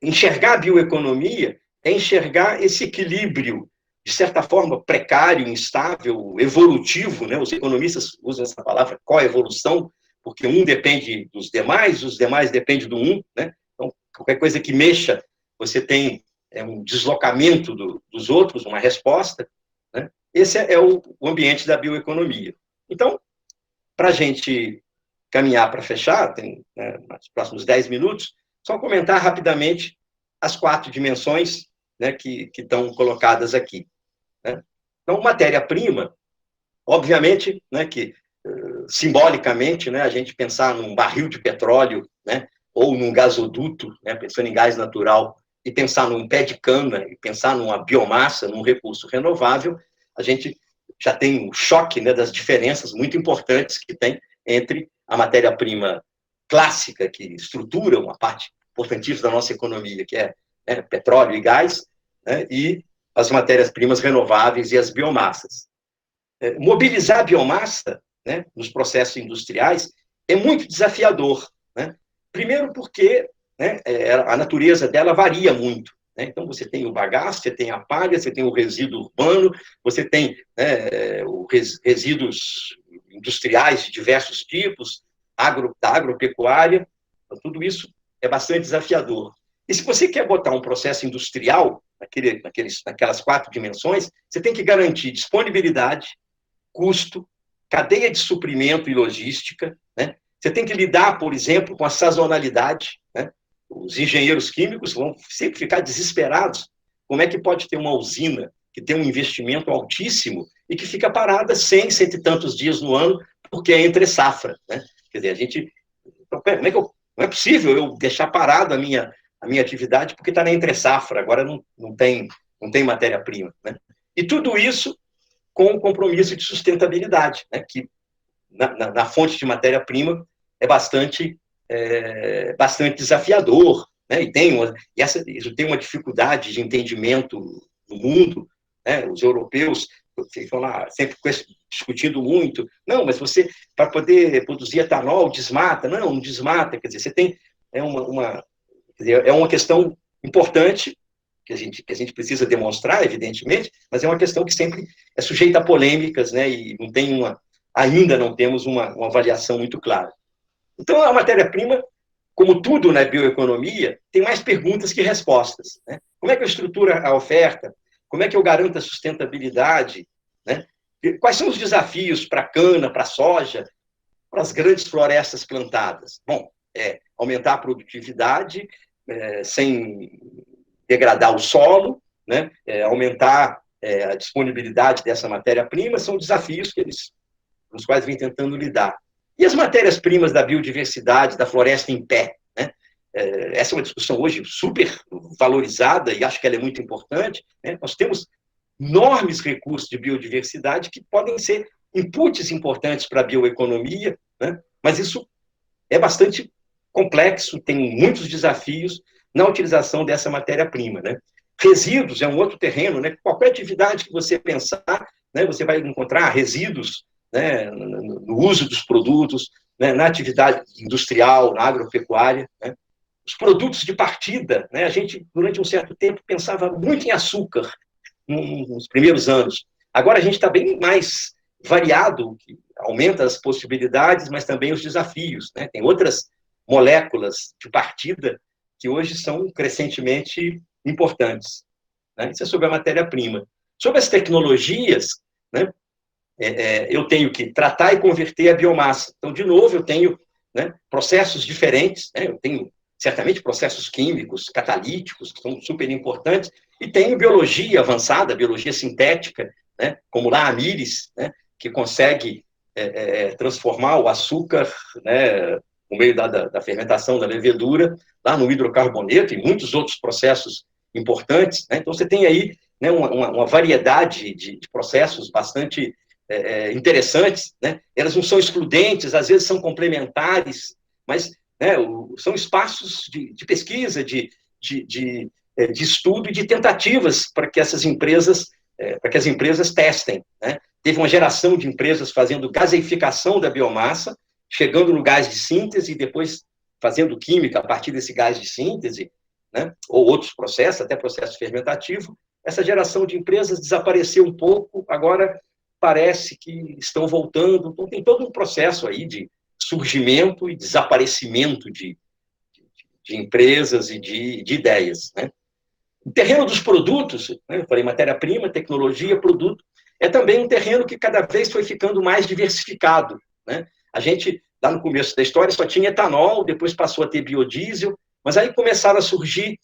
Speaker 2: enxergar a bioeconomia é enxergar esse equilíbrio, de certa forma, precário, instável, evolutivo, né? Os economistas usam essa palavra coevolução, porque um depende dos demais, os demais dependem do um, né? Então, qualquer coisa que mexa, você tem um deslocamento dos outros, uma resposta, né? Esse é o ambiente da bioeconomia. Então, para a gente caminhar para fechar, tem, né, nos próximos 10 minutos, só comentar rapidamente as 4 dimensões, né, que estão colocadas aqui, né? Então, matéria-prima, obviamente, né, que simbolicamente, né, a gente pensar num barril de petróleo, né, ou num gasoduto, né, pensando em gás natural, e pensar num pé de cana, e pensar numa biomassa, num recurso renovável, a gente já tem um choque, né, das diferenças muito importantes que tem entre a matéria-prima clássica, que estrutura uma parte importantíssima da nossa economia, que é, né, petróleo e gás, né, e as matérias-primas renováveis e as biomassas. Mobilizar a biomassa, né, nos processos industriais é muito desafiador, né? Primeiro porque, né, a natureza dela varia muito, né? Então, você tem o bagaço, você tem a palha, você tem o resíduo urbano, você tem, né, resíduos industriais de diversos tipos, da agropecuária, então, tudo isso é bastante desafiador. E se você quer botar um processo industrial naquelas 4 dimensões, você tem que garantir disponibilidade, custo, cadeia de suprimento e logística, né? Você tem que lidar, por exemplo, com a sazonalidade, né? Os engenheiros químicos vão sempre ficar desesperados. Como é que pode ter uma usina que tem um investimento altíssimo e que fica parada 100, cento e tantos dias no ano, porque é entre safra, né? Quer dizer, a gente... não é possível eu deixar parado a minha atividade porque está na entre safra, agora não tem matéria-prima, né? E tudo isso com o compromisso de sustentabilidade, né, que na fonte de matéria-prima é bastante desafiador, né, isso tem uma dificuldade de entendimento no mundo, né, os europeus ficam lá sempre discutindo muito, não, mas você, para poder produzir etanol, desmata, não desmata, quer dizer, você tem, quer dizer, é uma questão importante, que a gente precisa demonstrar, evidentemente, mas é uma questão que sempre é sujeita a polêmicas, né, e ainda não temos uma avaliação muito clara. Então, a matéria-prima, como tudo na bioeconomia, tem mais perguntas que respostas, né? Como é que eu estruturo a oferta? Como é que eu garanto a sustentabilidade, né? Quais são os desafios para a cana, para a soja, para as grandes florestas plantadas? Bom, aumentar a produtividade sem degradar o solo, né? Aumentar a disponibilidade dessa matéria-prima, são desafios com os quais vem tentando lidar. E as matérias-primas da biodiversidade, da floresta em pé, né? Essa é uma discussão hoje super valorizada e acho que ela é muito importante, né? Nós temos enormes recursos de biodiversidade que podem ser inputs importantes para a bioeconomia, né? Mas isso é bastante complexo, tem muitos desafios na utilização dessa matéria-prima, né? Resíduos é um outro terreno, né? Qualquer atividade que você pensar, né, você vai encontrar resíduos, né, no uso dos produtos, né, na atividade industrial, na agropecuária, né? Os produtos de partida, né? A gente, durante um certo tempo, pensava muito em açúcar nos primeiros anos. Agora a gente está bem mais variado, que aumenta as possibilidades, mas também os desafios, né? Tem outras moléculas de partida que hoje são crescentemente importantes, né? Isso é sobre a matéria-prima. Sobre as tecnologias, né, eu tenho que tratar e converter a biomassa. Então, de novo, eu tenho, né, processos diferentes, né? Eu tenho, certamente, processos químicos, catalíticos, que são super importantes, e tenho biologia avançada, biologia sintética, né, como lá a Amyris, né, que consegue transformar o açúcar, né, por meio da fermentação da levedura, lá no hidrocarboneto e muitos outros processos importantes, né? Então, você tem aí, né, uma variedade de processos bastante interessantes, né? Elas não são excludentes, às vezes são complementares, mas, né, são espaços de pesquisa, de estudo e de tentativas para que essas empresas, para que as empresas testem, né? Teve uma geração de empresas fazendo gaseificação da biomassa, chegando no gás de síntese e depois fazendo química a partir desse gás de síntese, né? Ou outros processos, até processo fermentativo. Essa geração de empresas desapareceu um pouco, agora parece que estão voltando. Então, tem todo um processo aí de surgimento e desaparecimento de empresas e de ideias, né? O terreno dos produtos, né, eu falei matéria-prima, tecnologia, produto, é também um terreno que cada vez foi ficando mais diversificado, né? A gente, lá no começo da história, só tinha etanol, depois passou a ter biodiesel, mas aí começaram a surgir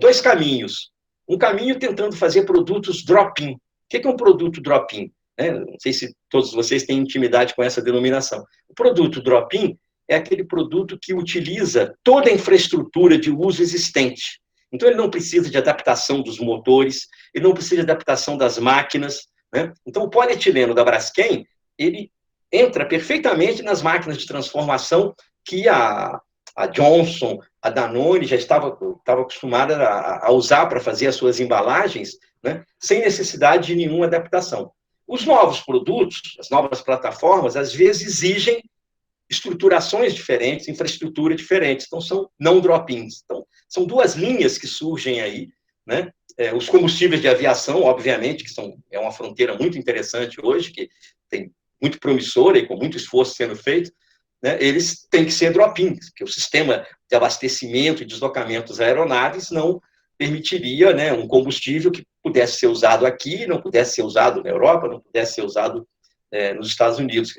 Speaker 2: dois caminhos. Um caminho tentando fazer produtos drop-in. O que é um produto drop-in? Não sei se todos vocês têm intimidade com essa denominação. O produto drop-in é aquele produto que utiliza toda a infraestrutura de uso existente. Então, ele não precisa de adaptação dos motores, ele não precisa de adaptação das máquinas, né? Então, o polietileno da Braskem, ele entra perfeitamente nas máquinas de transformação que a Johnson, a Danone já estava acostumada a usar para fazer as suas embalagens, né? Sem necessidade de nenhuma adaptação. Os novos produtos, as novas plataformas, às vezes exigem estruturações diferentes, infraestrutura diferentes, então são não drop-ins. Então, são duas linhas que surgem aí, né? Os combustíveis de aviação, obviamente, que é uma fronteira muito interessante hoje, que tem muito promissora e com muito esforço sendo feito, né? Eles têm que ser drop-ins, porque o sistema de abastecimento e deslocamento das aeronaves não permitiria, né, um combustível que pudesse ser usado aqui, não pudesse ser usado na Europa, não pudesse ser usado nos Estados Unidos.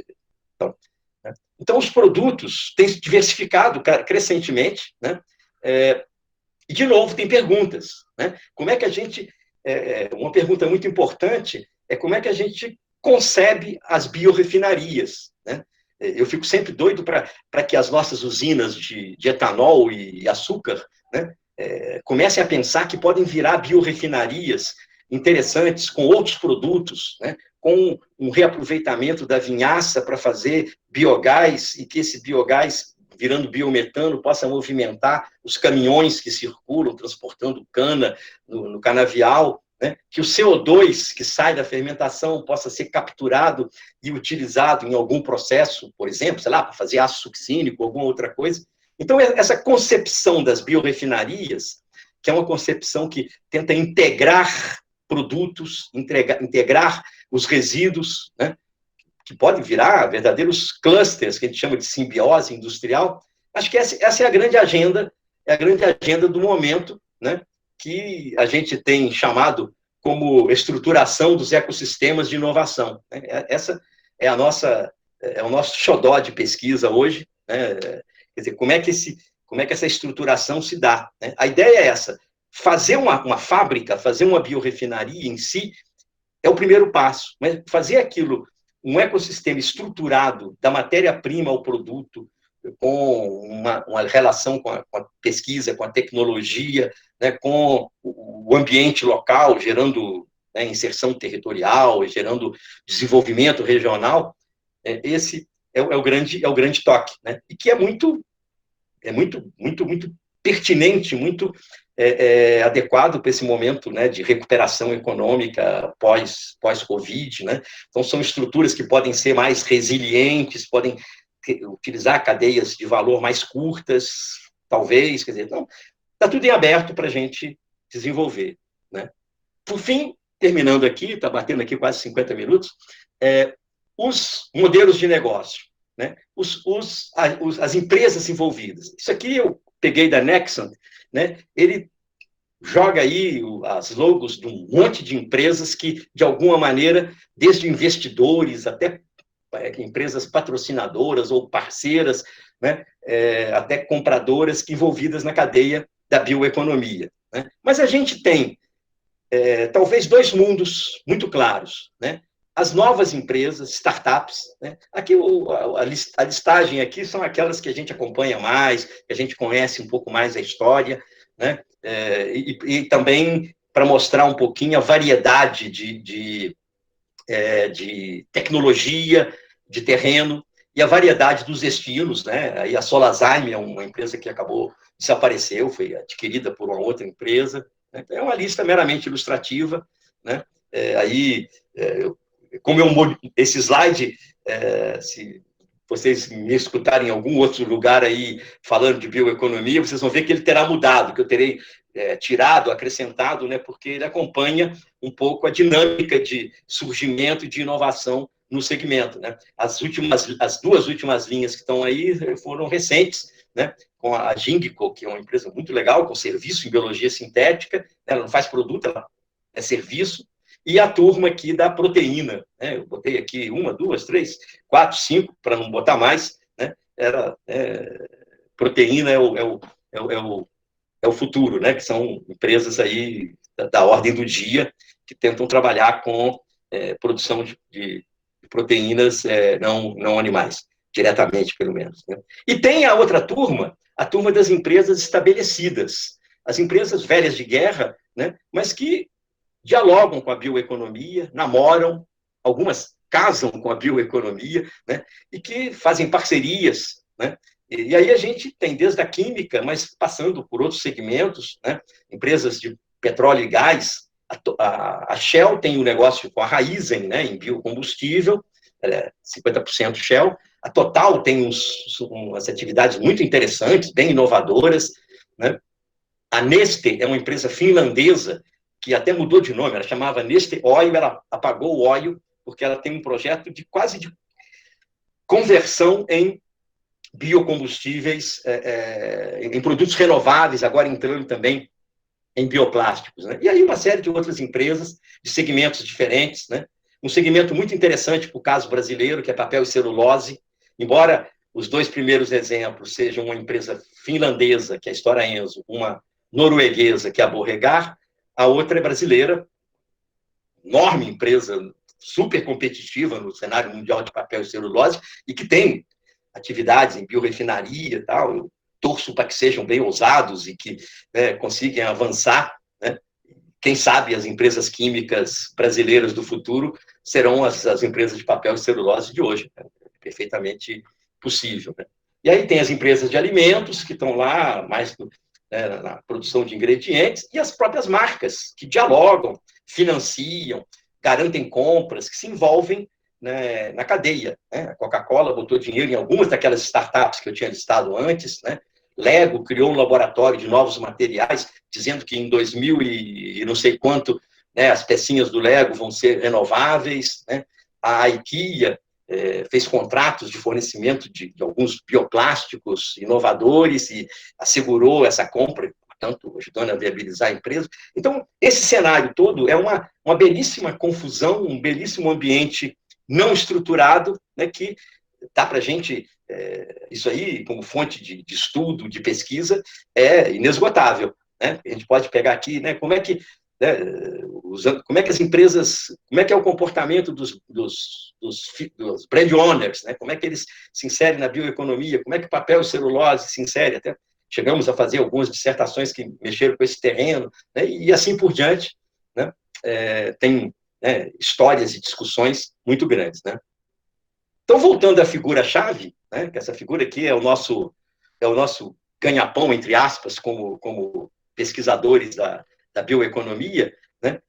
Speaker 2: Então, os produtos têm se diversificado crescentemente, né? E, de novo, tem perguntas, né? Como é que a gente... uma pergunta muito importante é como é que a gente concebe as biorrefinarias, né? Eu fico sempre doido para que as nossas usinas de etanol e açúcar, né, comecem a pensar que podem virar biorrefinarias interessantes com outros produtos, né, com um reaproveitamento da vinhaça para fazer biogás e que esse biogás, virando biometano, possa movimentar os caminhões que circulam transportando cana no canavial, né? Que o CO2 que sai da fermentação possa ser capturado e utilizado em algum processo, por exemplo, sei lá, para fazer ácido succínico, alguma outra coisa. Então, essa concepção das biorrefinarias, que é uma concepção que tenta integrar produtos, integrar os resíduos, né, que podem virar verdadeiros clusters, que a gente chama de simbiose industrial, acho que essa é a grande agenda do momento, né, que a gente tem chamado como estruturação dos ecossistemas de inovação. Essa é o nosso xodó de pesquisa hoje, né? Quer dizer, como é que essa estruturação se dá, né? A ideia é essa: fazer uma fábrica, fazer uma biorefinaria em si é o primeiro passo, mas fazer aquilo, um ecossistema estruturado da matéria-prima ao produto, com uma relação com a pesquisa, com a tecnologia, né, com o ambiente local, gerando, né, inserção territorial, gerando desenvolvimento regional, esse é o grande toque, né? E que é muito pertinente, muito adequado para esse momento, né, de recuperação econômica pós-Covid, né? Então, são estruturas que podem ser mais resilientes, podem utilizar cadeias de valor mais curtas, talvez, quer dizer, então, está tudo em aberto para a gente desenvolver, né? Por fim, terminando aqui, está batendo aqui quase 50 minutos, os modelos de negócio, né? As empresas envolvidas. Isso aqui eu peguei da Nexon, né? Ele joga aí as logos de um monte de empresas que, de alguma maneira, desde investidores até empresas patrocinadoras ou parceiras, né? Até compradoras envolvidas na cadeia da bioeconomia, né? Mas a gente tem, talvez, dois mundos muito claros, né? As novas empresas, startups, né? Aqui a listagem aqui são aquelas que a gente acompanha mais, que a gente conhece um pouco mais a história, né? E também para mostrar um pouquinho a variedade de de tecnologia, de terreno, e a variedade dos destinos, né? Aí a Solazyme é uma empresa que desapareceu, foi adquirida por uma outra empresa, né? É uma lista meramente ilustrativa, né? Aí, como esse slide, se vocês me escutarem em algum outro lugar aí falando de bioeconomia, vocês vão ver que ele terá mudado, que eu terei tirado, acrescentado, né? Porque ele acompanha um pouco a dinâmica de surgimento e de inovação no segmento, né? As duas últimas linhas que estão aí foram recentes, né? Com a Ginkgo, que é uma empresa muito legal, com serviço em biologia sintética, né? Ela não faz produto, ela é serviço, e a turma aqui da proteína, né? Eu botei aqui 1, 2, 3, 4, 5, para não botar mais, né? Proteína é o futuro, né? Que são empresas aí da ordem do dia que tentam trabalhar com produção de proteínas não animais, diretamente, pelo menos. Né? E tem a outra turma, a turma das empresas estabelecidas, as empresas velhas de guerra, né? Mas que dialogam com a bioeconomia, namoram, algumas casam com a bioeconomia, né? E que fazem parcerias, né? E aí a gente tem desde a química, mas passando por outros segmentos, né? Empresas de petróleo e gás. A Shell tem um negócio com a Raízen, né? Em biocombustível, 50% Shell. A Total tem umas atividades muito interessantes, bem inovadoras, né? A Neste é uma empresa finlandesa que até mudou de nome, ela chamava Neste Oil, ela apagou o óleo porque ela tem um projeto quase de conversão em biocombustíveis, em produtos renováveis, agora entrando também em bioplásticos. Né? E aí uma série de outras empresas de segmentos diferentes. Né? Um segmento muito interessante para o caso brasileiro, que é papel e celulose, embora os dois primeiros exemplos sejam uma empresa finlandesa, que é a Stora Enso, uma norueguesa, que é a Borregaard, a outra é brasileira, enorme empresa, super competitiva no cenário mundial de papel e celulose, e que tem atividades em biorefinaria e tal. Eu torço para que sejam bem ousados e que consigam avançar. Né? Quem sabe as empresas químicas brasileiras do futuro serão as empresas de papel e celulose de hoje. Né? É perfeitamente possível. Né? E aí tem as empresas de alimentos, que estão lá mais na produção de ingredientes, e as próprias marcas, que dialogam, financiam, garantem compras, que se envolvem, né, na cadeia. Né? A Coca-Cola botou dinheiro em algumas daquelas startups que eu tinha listado antes, né? Lego criou um laboratório de novos materiais, dizendo que em 2000 e não sei quanto, né, as pecinhas do Lego vão ser renováveis. Né? A IKEA fez contratos de fornecimento de alguns bioplásticos inovadores e assegurou essa compra, portanto, ajudando a viabilizar a empresa. Então, esse cenário todo é uma belíssima confusão, um belíssimo ambiente não estruturado, né, que dá para a gente, isso aí, como fonte de estudo, de pesquisa, é inesgotável. Né? A gente pode pegar aqui, né, como é que as empresas, como é que é o comportamento dos brand owners, né? Como é que eles se inserem na bioeconomia, como é que papel e celulose se insere, até chegamos a fazer algumas dissertações que mexeram com esse terreno, né? E assim por diante, né? Tem histórias e discussões muito grandes, né? Então, voltando à figura-chave, né? Que essa figura aqui é o nosso ganha-pão, entre aspas, como pesquisadores da bioeconomia, né?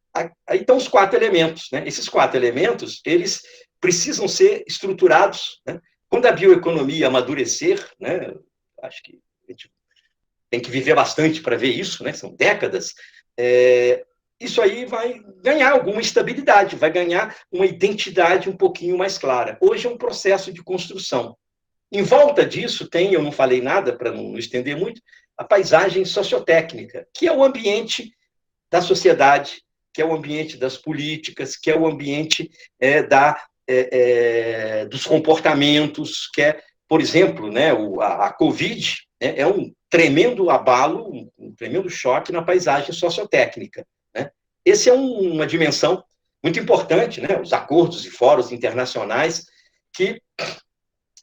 Speaker 2: Aí estão os 4 elementos. Né? Esses 4 elementos, eles precisam ser estruturados. Né? Quando a bioeconomia amadurecer, né? Acho que a gente tem que viver bastante para ver isso, né? São décadas, isso aí vai ganhar alguma estabilidade, vai ganhar uma identidade um pouquinho mais clara. Hoje é um processo de construção. Em volta disso tem, eu não falei nada para não estender muito, a paisagem sociotécnica, que é o ambiente da sociedade, que é o ambiente das políticas, que é o ambiente dos comportamentos, que é, por exemplo, né, a Covid é um tremendo abalo, um tremendo choque na paisagem sociotécnica. Né? Essa é uma dimensão muito importante, né, os acordos e fóruns internacionais que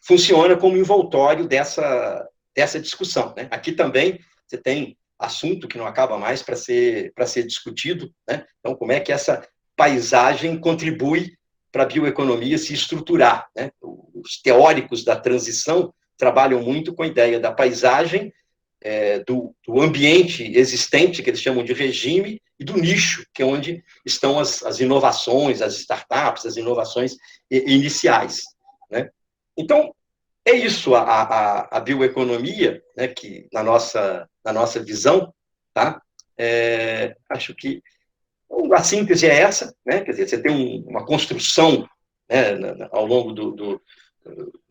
Speaker 2: funciona como envoltório dessa discussão. Né? Aqui também você tem assunto que não acaba mais para ser discutido. Né? Então, como é que essa paisagem contribui para a bioeconomia se estruturar, né? Os teóricos da transição trabalham muito com a ideia da paisagem, do ambiente existente, que eles chamam de regime, e do nicho, que é onde estão as inovações, as startups, as inovações iniciais, né? Então, é isso, a bioeconomia, né, que na nossa visão, tá? Acho que a síntese é essa, né? Quer dizer, você tem uma construção, né, ao longo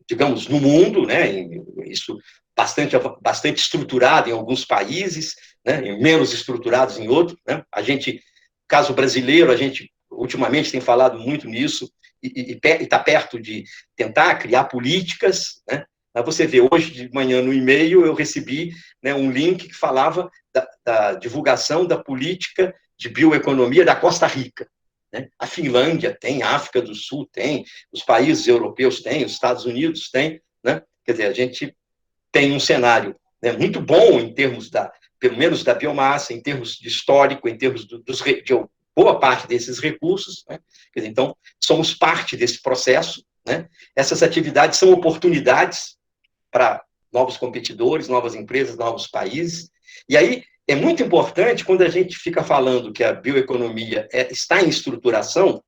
Speaker 2: digamos, no mundo, né? Isso bastante estruturado em alguns países, né? Menos estruturados em outros, né? Caso brasileiro, a gente ultimamente tem falado muito nisso e está perto de tentar criar políticas, né? Você vê, hoje de manhã no e-mail eu recebi, né, um link que falava da divulgação da política de bioeconomia da Costa Rica, né? A Finlândia tem, a África do Sul tem, os países europeus têm, os Estados Unidos têm, né? Quer dizer, a gente tem um cenário, né, muito bom em termos pelo menos da biomassa, em termos de histórico, em termos de boa parte desses recursos, né? Quer dizer, então, somos parte desse processo, né? Essas atividades são oportunidades para novos competidores, novas empresas, novos países. E aí é muito importante, quando a gente fica falando que a bioeconomia está em estruturação,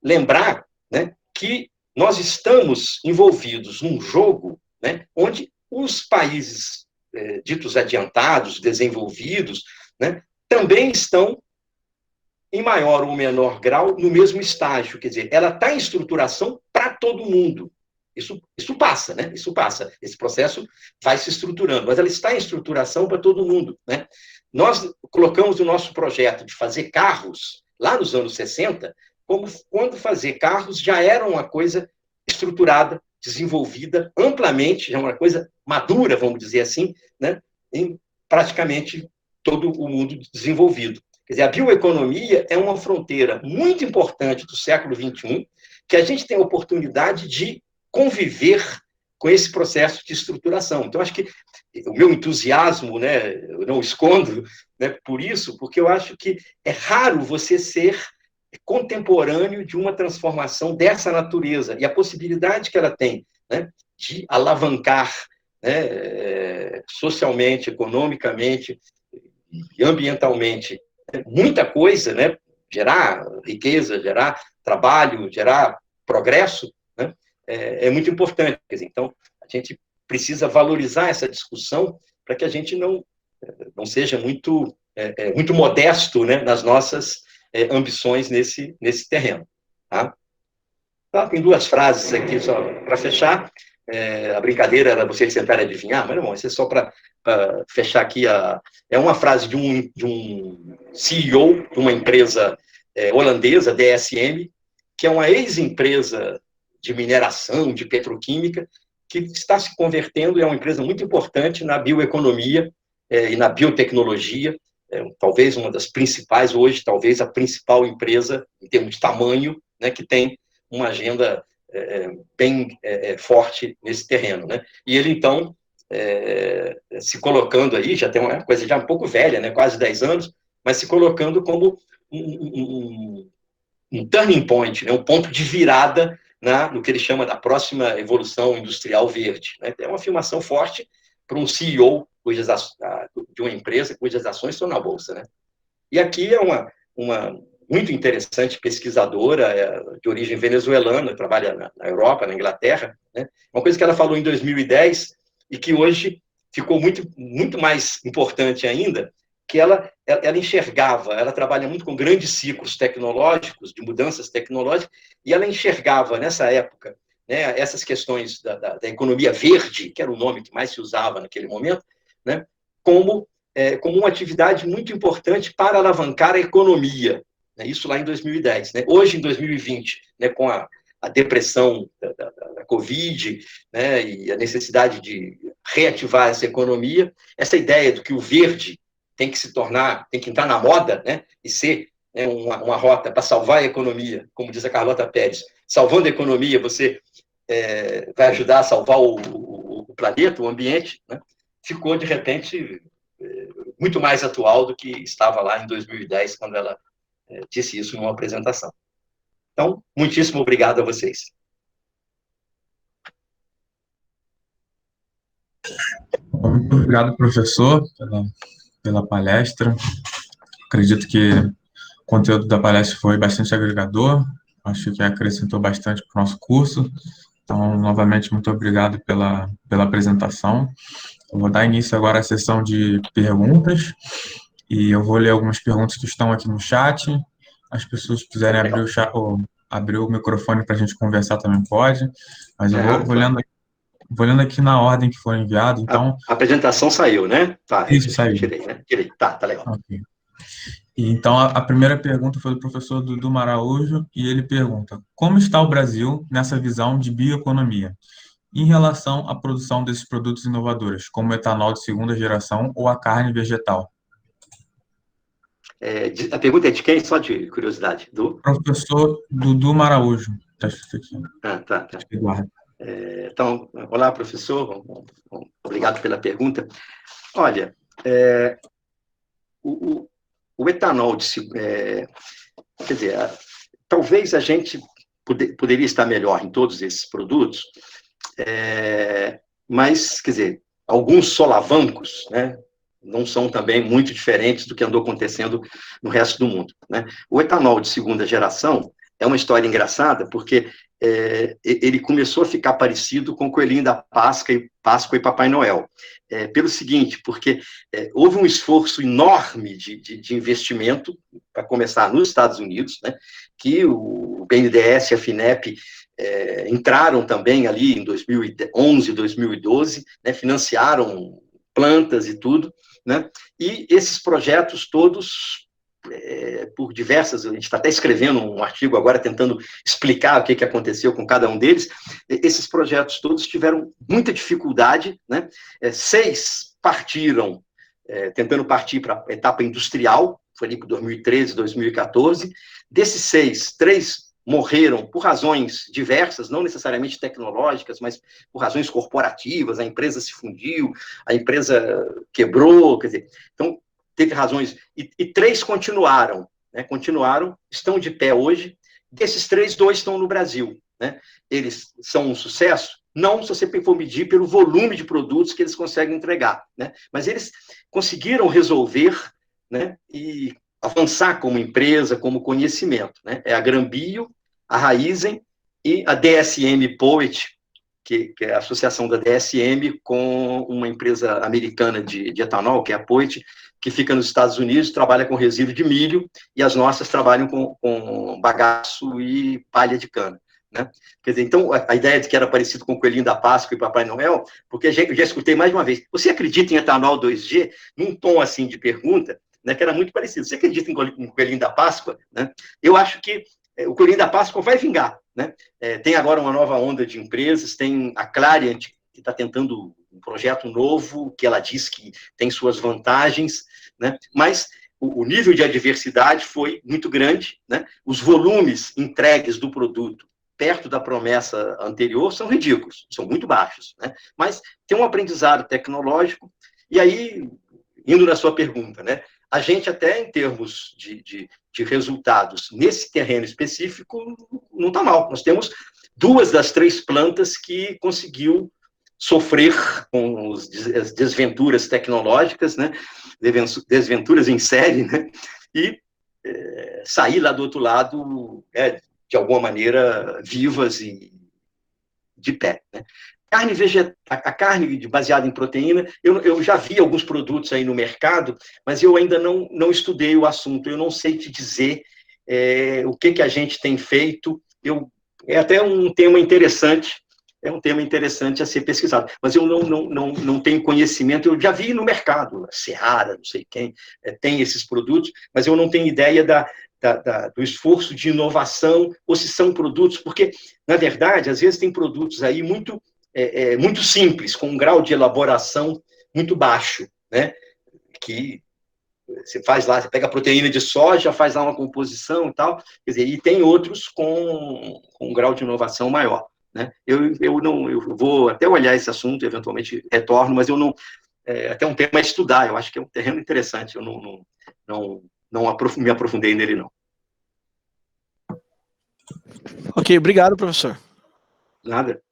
Speaker 2: lembrar, né, que nós estamos envolvidos num jogo, né, onde os países ditos adiantados, desenvolvidos, né, também estão, em maior ou menor grau, no mesmo estágio. Quer dizer, ela está em estruturação para todo mundo. Isso passa, né? Isso passa. Esse processo vai se estruturando, mas ela está em estruturação para todo mundo, né? Nós colocamos o nosso projeto de fazer carros, lá nos anos 60, como quando fazer carros já era uma coisa estruturada, desenvolvida amplamente, já uma coisa madura, vamos dizer assim, né? Em praticamente todo o mundo desenvolvido. Quer dizer, a bioeconomia é uma fronteira muito importante do século XXI, que a gente tem a oportunidade de conviver com esse processo de estruturação. Então, acho que o meu entusiasmo, né, eu não escondo, né, por isso, porque eu acho que é raro você ser contemporâneo de uma transformação dessa natureza, e a possibilidade que ela tem, né, de alavancar, né, socialmente, economicamente e ambientalmente, muita coisa, né, gerar riqueza, gerar trabalho, gerar progresso, né, é muito importante. Quer dizer, então, a gente precisa valorizar essa discussão para que a gente não seja muito modesto, né, nas nossas ambições nesse terreno. Tá? Tá, tem duas frases aqui, só para fechar. A brincadeira era vocês tentarem adivinhar, mas não, isso é só para fechar aqui. É uma frase de um CEO de uma empresa holandesa, DSM, que é uma ex-empresa de mineração, de petroquímica, que está se convertendo em uma empresa muito importante na bioeconomia e na biotecnologia, talvez uma das principais, hoje, talvez a principal empresa, em termos de tamanho, né, que tem uma agenda bem forte nesse terreno, né? E ele, então, se colocando aí, já tem uma coisa já um pouco velha, né, quase 10 anos, mas se colocando como um turning point, né, um ponto de virada no que ele chama da próxima evolução industrial verde. Né? É uma afirmação forte para um CEO de uma empresa cujas ações estão na Bolsa. Né? E aqui é uma muito interessante pesquisadora de origem venezuelana, trabalha na Europa, na Inglaterra, né? Uma coisa que ela falou em 2010 e que hoje ficou muito mais importante ainda, que ela enxergava, ela trabalha muito com grandes ciclos tecnológicos, de mudanças tecnológicas, e ela enxergava, nessa época, né, essas questões da economia verde, que era o nome que mais se usava naquele momento, né, como uma atividade muito importante para alavancar a economia. Né, isso lá em 2010. Né? Hoje, em 2020, né, com a depressão da Covid, né, e a necessidade de reativar essa economia, essa ideia de que o verde tem que entrar na moda, né, e ser, né, uma rota para salvar a economia, como diz a Carlota Pérez. Salvando a economia, você vai ajudar a salvar o planeta, o ambiente, né? Ficou, de repente, muito mais atual do que estava lá em 2010, quando ela disse isso numa apresentação. Então, muitíssimo obrigado a vocês.
Speaker 1: Muito obrigado, professor, pela palestra. Acredito que o conteúdo da palestra foi bastante agregador, acho que acrescentou bastante para o nosso curso. Então, novamente, muito obrigado pela apresentação. Eu vou dar início agora à sessão de perguntas, e eu vou ler algumas perguntas que estão aqui no chat. As pessoas que quiserem abrir
Speaker 2: Legal.
Speaker 1: o chat, ou abrir o microfone para a gente conversar também pode, mas eu
Speaker 2: Claro.
Speaker 1: vou lendo aqui na ordem que foi enviado,
Speaker 2: A
Speaker 1: então,
Speaker 2: apresentação saiu, né? Tá,
Speaker 1: isso saiu.
Speaker 2: tirei, né? Tirei. Tá legal.
Speaker 1: Ok. E então, a primeira pergunta foi do professor Dudu Maraújo, e ele pergunta: como está o Brasil nessa visão de bioeconomia, em relação à produção desses produtos inovadores, como o etanol de segunda geração ou a carne vegetal?
Speaker 2: A pergunta é de quem? Só de curiosidade.
Speaker 1: Professor Dudu Maraújo, está escrito aqui.
Speaker 2: Tá.
Speaker 1: Eduardo.
Speaker 2: Então, olá, professor. Obrigado pela pergunta. Olha, o etanol, quer dizer, talvez a gente poderia estar melhor em todos esses produtos, mas, quer dizer, alguns solavancos, né, não são também muito diferentes do que andou acontecendo no resto do mundo, né? O etanol de segunda geração é uma história engraçada, porque ele começou a ficar parecido com o Coelhinho da Páscoa e Papai Noel. Pelo seguinte, porque houve um esforço enorme de investimento, para começar nos Estados Unidos, né, que o BNDES e a FINEP entraram também ali em 2011, 2012, né, financiaram plantas e tudo, né, e esses projetos todos, por diversas, a gente está até escrevendo um artigo agora tentando explicar o que aconteceu com cada um deles, esses projetos todos tiveram muita dificuldade, né, 6 partiram, tentando partir para a etapa industrial, foi ali para 2013, 2014, desses 6, 3 morreram por razões diversas, não necessariamente tecnológicas, mas por razões corporativas, a empresa se fundiu, a empresa quebrou, quer dizer, então teve razões, e 3 continuaram, né, estão de pé hoje, desses 3, 2 estão no Brasil, né, eles são um sucesso? Não, se você for medir pelo volume de produtos que eles conseguem entregar, né, mas eles conseguiram resolver, né, e avançar como empresa, como conhecimento, né? É a Grambio, a Raizen e a DSM Poet, que é a associação da DSM com uma empresa americana de etanol, que é a Poet, que fica nos Estados Unidos, trabalha com resíduo de milho, e as nossas trabalham com bagaço e palha de cana. Né? Quer dizer, então, a ideia de que era parecido com o Coelhinho da Páscoa e Papai Noel, porque eu já escutei mais de uma vez, você acredita em etanol 2G? Num tom assim de pergunta, né, que era muito parecido. Você acredita em Coelhinho da Páscoa? Né? Eu acho que o Coelhinho da Páscoa vai vingar. Né? Tem agora uma nova onda de empresas, tem a Clariant, que está tentando um projeto novo, que ela diz que tem suas vantagens, né? Mas o nível de adversidade foi muito grande, né? Os volumes entregues do produto perto da promessa anterior são ridículos, são muito baixos, né? Mas tem um aprendizado tecnológico, e aí, indo na sua pergunta, né? A gente até em termos de resultados nesse terreno específico não está mal. Nós temos 2 das 3 plantas que conseguiu sofrer com as desventuras tecnológicas, né? Desventuras em série, né? E sair lá do outro lado, de alguma maneira, vivas e de pé. Né? Carne vegetal, a carne baseada em proteína, eu já vi alguns produtos aí no mercado, mas eu ainda não estudei o assunto, eu não sei te dizer o que a gente tem feito, é até um tema interessante, a ser pesquisado, mas eu não tenho conhecimento, eu já vi no mercado, Seara, não sei quem, tem esses produtos, mas eu não tenho ideia do esforço de inovação, ou se são produtos, porque, na verdade, às vezes tem produtos aí muito simples, com um grau de elaboração muito baixo, né? Que você faz lá, você pega a proteína de soja, faz lá uma composição e tal, quer dizer, e tem outros com um grau de inovação maior. Né? Eu vou até olhar esse assunto, eventualmente retorno, mas eu não. Até um tema a estudar, eu acho que é um terreno interessante, eu não me aprofundei nele, não.
Speaker 3: Ok, obrigado, professor.
Speaker 2: Nada.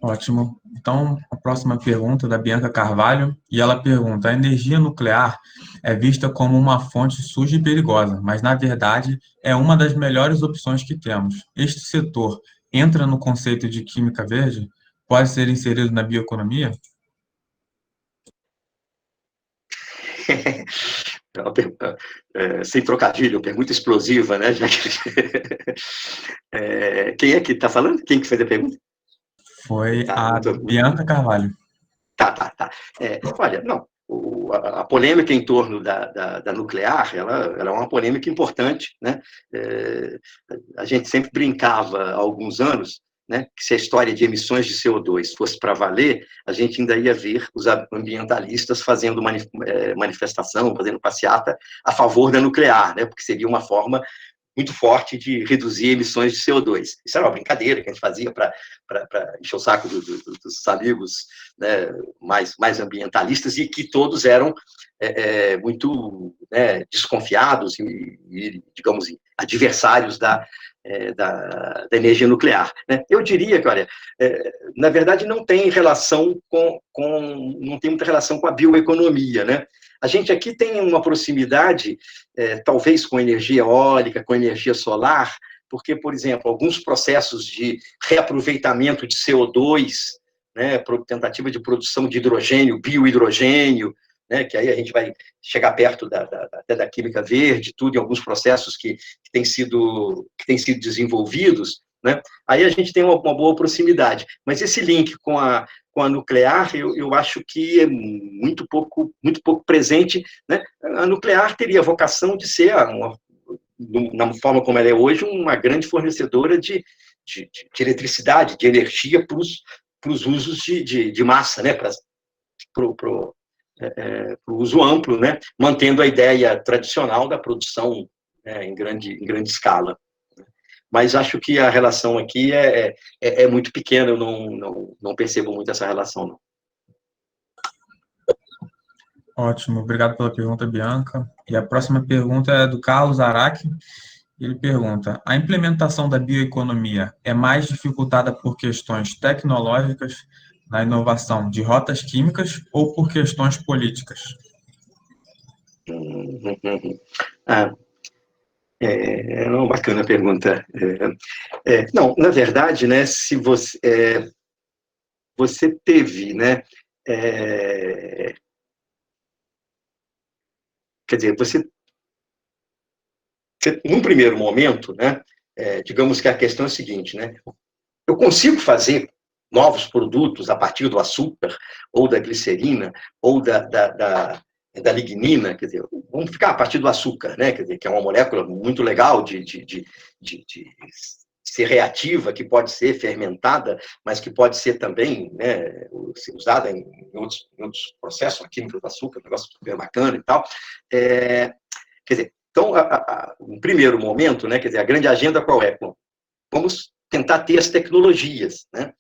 Speaker 1: Ótimo. Então, a próxima pergunta é da Bianca Carvalho, e ela pergunta: a energia nuclear é vista como uma fonte suja e perigosa, mas na verdade é uma das melhores opções que temos. Este setor entra no conceito de química verde? Pode ser inserido na bioeconomia?
Speaker 2: É uma pergunta, sem trocadilho, pergunta explosiva, né? Quem é que está falando? Quem que fez a pergunta?
Speaker 1: Foi
Speaker 2: Tá,
Speaker 1: a Bianca Carvalho.
Speaker 2: tá. Olha, não, a polêmica em torno da nuclear, ela é uma polêmica importante, né? É, a gente sempre brincava há alguns anos, né, que se a história de emissões de CO2 fosse para valer, a gente ainda ia ver os ambientalistas fazendo manifestação, fazendo passeata a favor da nuclear, né, porque seria uma forma muito forte de reduzir emissões de CO2. Isso era uma brincadeira que a gente fazia para encher o saco dos amigos, né, mais ambientalistas, e que todos eram muito, né, desconfiados e, digamos, adversários da energia nuclear. Né? Eu diria que, olha, na verdade, não tem relação não tem muita relação com a bioeconomia, né? A gente aqui tem uma proximidade, talvez com energia eólica, com energia solar, porque, por exemplo, alguns processos de reaproveitamento de CO2, né, tentativa de produção de hidrogênio, biohidrogênio, né, que aí a gente vai chegar perto até da química verde, tudo, em alguns processos que têm sido desenvolvidos, né, aí a gente tem uma boa proximidade. Mas esse link com a nuclear, eu acho que é muito pouco presente, né? A nuclear teria a vocação de ser, na forma como ela é hoje, uma grande fornecedora de eletricidade, de energia para os usos de massa, né? Para o uso amplo, né? Mantendo a ideia tradicional da produção, né, em grande escala. Mas acho que a relação aqui é muito pequena, eu não percebo muito essa relação, não.
Speaker 1: Ótimo, obrigado pela pergunta, Bianca. E a próxima pergunta é do Carlos Araque. Ele pergunta: a implementação da bioeconomia é mais dificultada por questões tecnológicas na inovação de rotas químicas ou por questões políticas?
Speaker 2: Ah, uma bacana pergunta. Não, na verdade, né, se você teve, né, quer dizer, num primeiro momento, né, digamos que a questão é a seguinte, né, eu consigo fazer novos produtos a partir do açúcar, ou da glicerina, ou da lignina, quer dizer, vamos ficar a partir do açúcar, né, quer dizer, que é uma molécula muito legal de ser reativa, que pode ser fermentada, mas que pode ser também, né, usada em outros processos, a química do açúcar, um negócio super bacana e tal. Quer dizer, então, no primeiro momento, né, quer dizer, a grande agenda qual é? Bom, vamos tentar ter as tecnologias, né?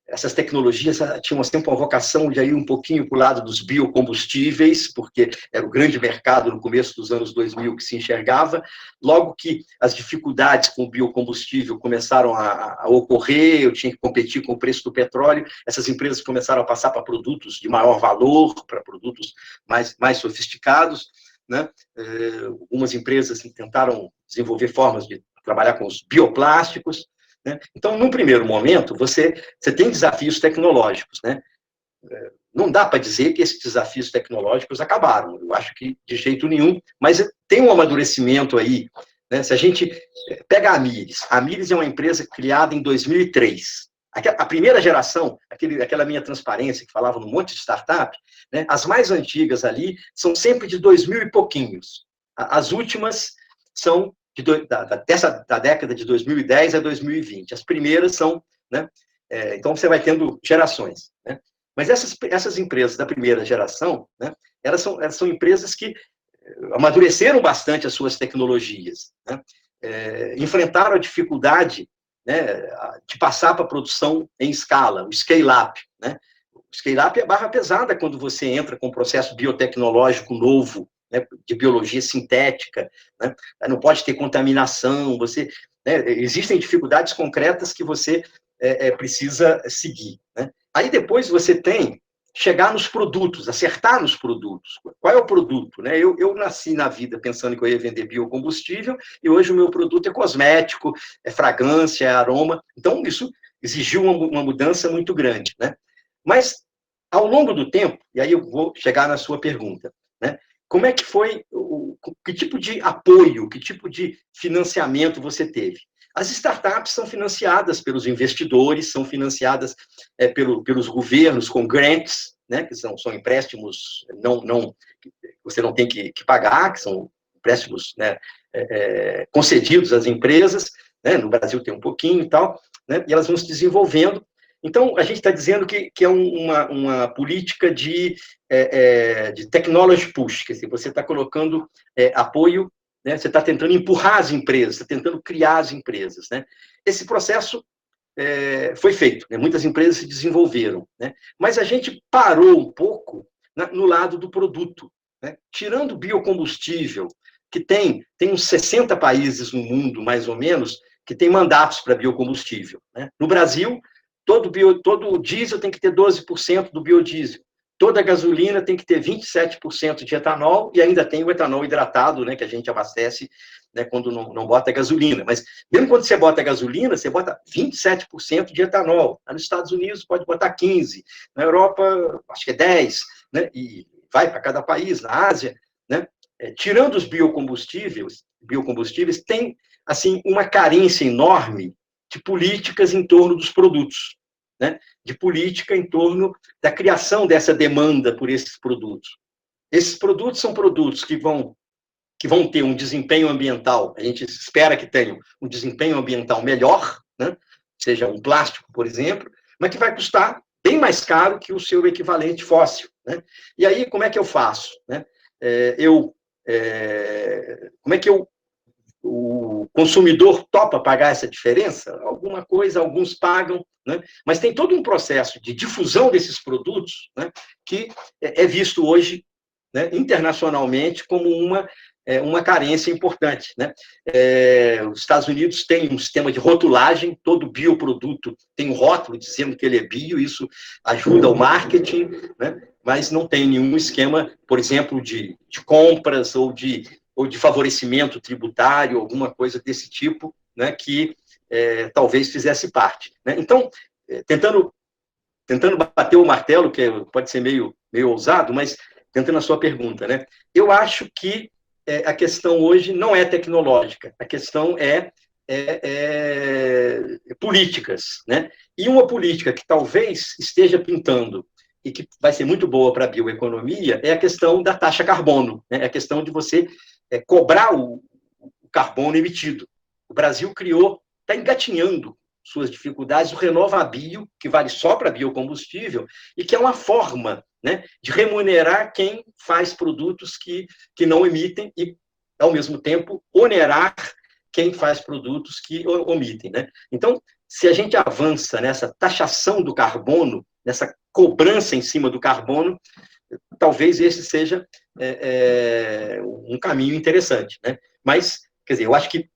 Speaker 2: Essas tecnologias tinham sempre uma vocação de ir um pouquinho para o lado dos biocombustíveis, porque era o grande mercado no começo dos anos 2000 que se enxergava. Logo que as dificuldades com o biocombustível começaram a ocorrer, eu tinha que competir com o preço do petróleo, essas empresas começaram a passar para produtos de maior valor, para produtos mais sofisticados, né? Algumas empresas tentaram desenvolver formas de trabalhar com os bioplásticos, né? Então, num primeiro momento, você tem desafios tecnológicos, né? Não dá para dizer que esses desafios tecnológicos acabaram, eu acho que de jeito nenhum, mas tem um amadurecimento aí, né? Se a gente pega a Amyris é uma empresa criada em 2003, a primeira geração, aquela minha transparência que falava num monte de startup, né? As mais antigas ali são sempre de 2000 e pouquinhos, as últimas são da década de 2010 a 2020. As primeiras são, né? Então você vai tendo gerações, né? Mas essas empresas da primeira geração, né? Elas são empresas que amadureceram bastante as suas tecnologias, né? Enfrentaram a dificuldade, né, de passar para a produção em escala, o scale-up, né? O scale-up é barra pesada quando você entra com um processo biotecnológico novo, né, de biologia sintética, né, não pode ter contaminação, né, existem dificuldades concretas que você precisa seguir. Né? Aí depois você tem chegar nos produtos, acertar nos produtos. Qual é o produto? Né? Eu nasci na vida pensando que eu ia vender biocombustível e hoje o meu produto é cosmético, é fragrância, é aroma. Então, isso exigiu uma mudança muito grande. Né? Mas, ao longo do tempo, e aí eu vou chegar na sua pergunta, né? Como é que foi, que tipo de apoio, que tipo de financiamento você teve? As startups são financiadas pelos investidores, são financiadas pelos governos com grants, né, que são empréstimos você não tem que pagar, que são empréstimos, né, concedidos às empresas, né, no Brasil tem um pouquinho e tal, né, e elas vão se desenvolvendo. Então, a gente está dizendo que é uma política de technology push, quer dizer, você está colocando apoio, né, você está tentando empurrar as empresas, está tentando criar as empresas. Né? Esse processo foi feito, né? Muitas empresas se desenvolveram, né? Mas a gente parou um pouco no lado do produto. Né? Tirando biocombustível, que tem uns 60 países no mundo, mais ou menos, que tem mandatos para biocombustível. Né? No Brasil, todo diesel tem que ter 12% do biodiesel. Toda gasolina tem que ter 27% de etanol e ainda tem o etanol hidratado, né, que a gente abastece, né, quando não bota gasolina. Mas mesmo quando você bota gasolina, você bota 27% de etanol. Nos Estados Unidos pode botar 15%, na Europa acho que é 10%, né, e vai para cada país, na Ásia. Né, tirando os biocombustíveis tem assim uma carência enorme de políticas em torno dos produtos. Né, de política em torno da criação dessa demanda por esses produtos. Esses produtos são produtos que vão ter um desempenho ambiental, a gente espera que tenham um desempenho ambiental melhor, né, seja um plástico, por exemplo, mas que vai custar bem mais caro que o seu equivalente fóssil. Né? E aí, como é que eu faço? Né? Como é que o consumidor topa pagar essa diferença? Alguma coisa, alguns pagam, né? Mas tem todo um processo de difusão desses produtos, né, que é visto hoje, né, internacionalmente como uma carência importante. Né? Os Estados Unidos têm um sistema de rotulagem, todo bioproduto tem um rótulo dizendo que ele é bio, isso ajuda o marketing, né? Mas não tem nenhum esquema, por exemplo, de compras ou de favorecimento tributário, alguma coisa desse tipo, né, que talvez fizesse parte. Né? Então, tentando bater o martelo, que pode ser meio ousado, mas tentando a sua pergunta, né? Eu acho que a questão hoje não é tecnológica, a questão é políticas. Né? E uma política que talvez esteja pintando e que vai ser muito boa para a bioeconomia é a questão da taxa carbono, né? É a questão de você cobrar o carbono emitido. O Brasil está engatinhando suas dificuldades, o RenovaBio, que vale só para biocombustível, e que é uma forma, né, de remunerar quem faz produtos que não emitem e, ao mesmo tempo, onerar quem faz produtos que omitem. Né? Então, se a gente avança nessa taxação do carbono, nessa cobrança em cima do carbono, talvez esse seja um caminho interessante. Né? Mas, quer dizer, eu acho que,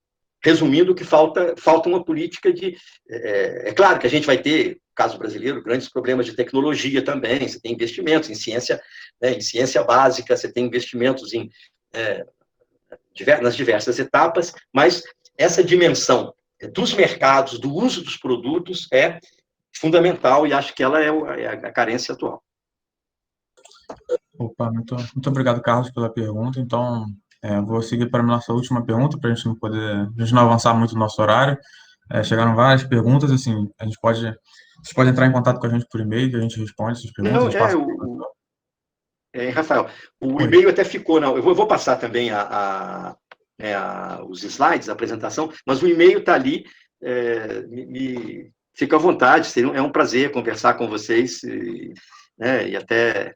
Speaker 2: resumindo, que falta uma política de... É claro que a gente vai ter, no caso brasileiro, grandes problemas de tecnologia também, você tem investimentos em ciência, né, em ciência básica, você tem investimentos nas diversas etapas, mas essa dimensão dos mercados, do uso dos produtos é fundamental e acho que ela é a carência atual.
Speaker 1: Opa, muito obrigado, Carlos, pela pergunta. Então, vou seguir para a nossa última pergunta, para a gente não avançar muito no nosso horário. Chegaram várias perguntas, assim, vocês podem entrar em contato com a gente por e-mail, que a gente responde essas perguntas.
Speaker 2: Rafael, o e-mail até ficou, não, eu vou passar também os slides, a apresentação, mas o e-mail está ali, fica à vontade, é um prazer conversar com vocês, e até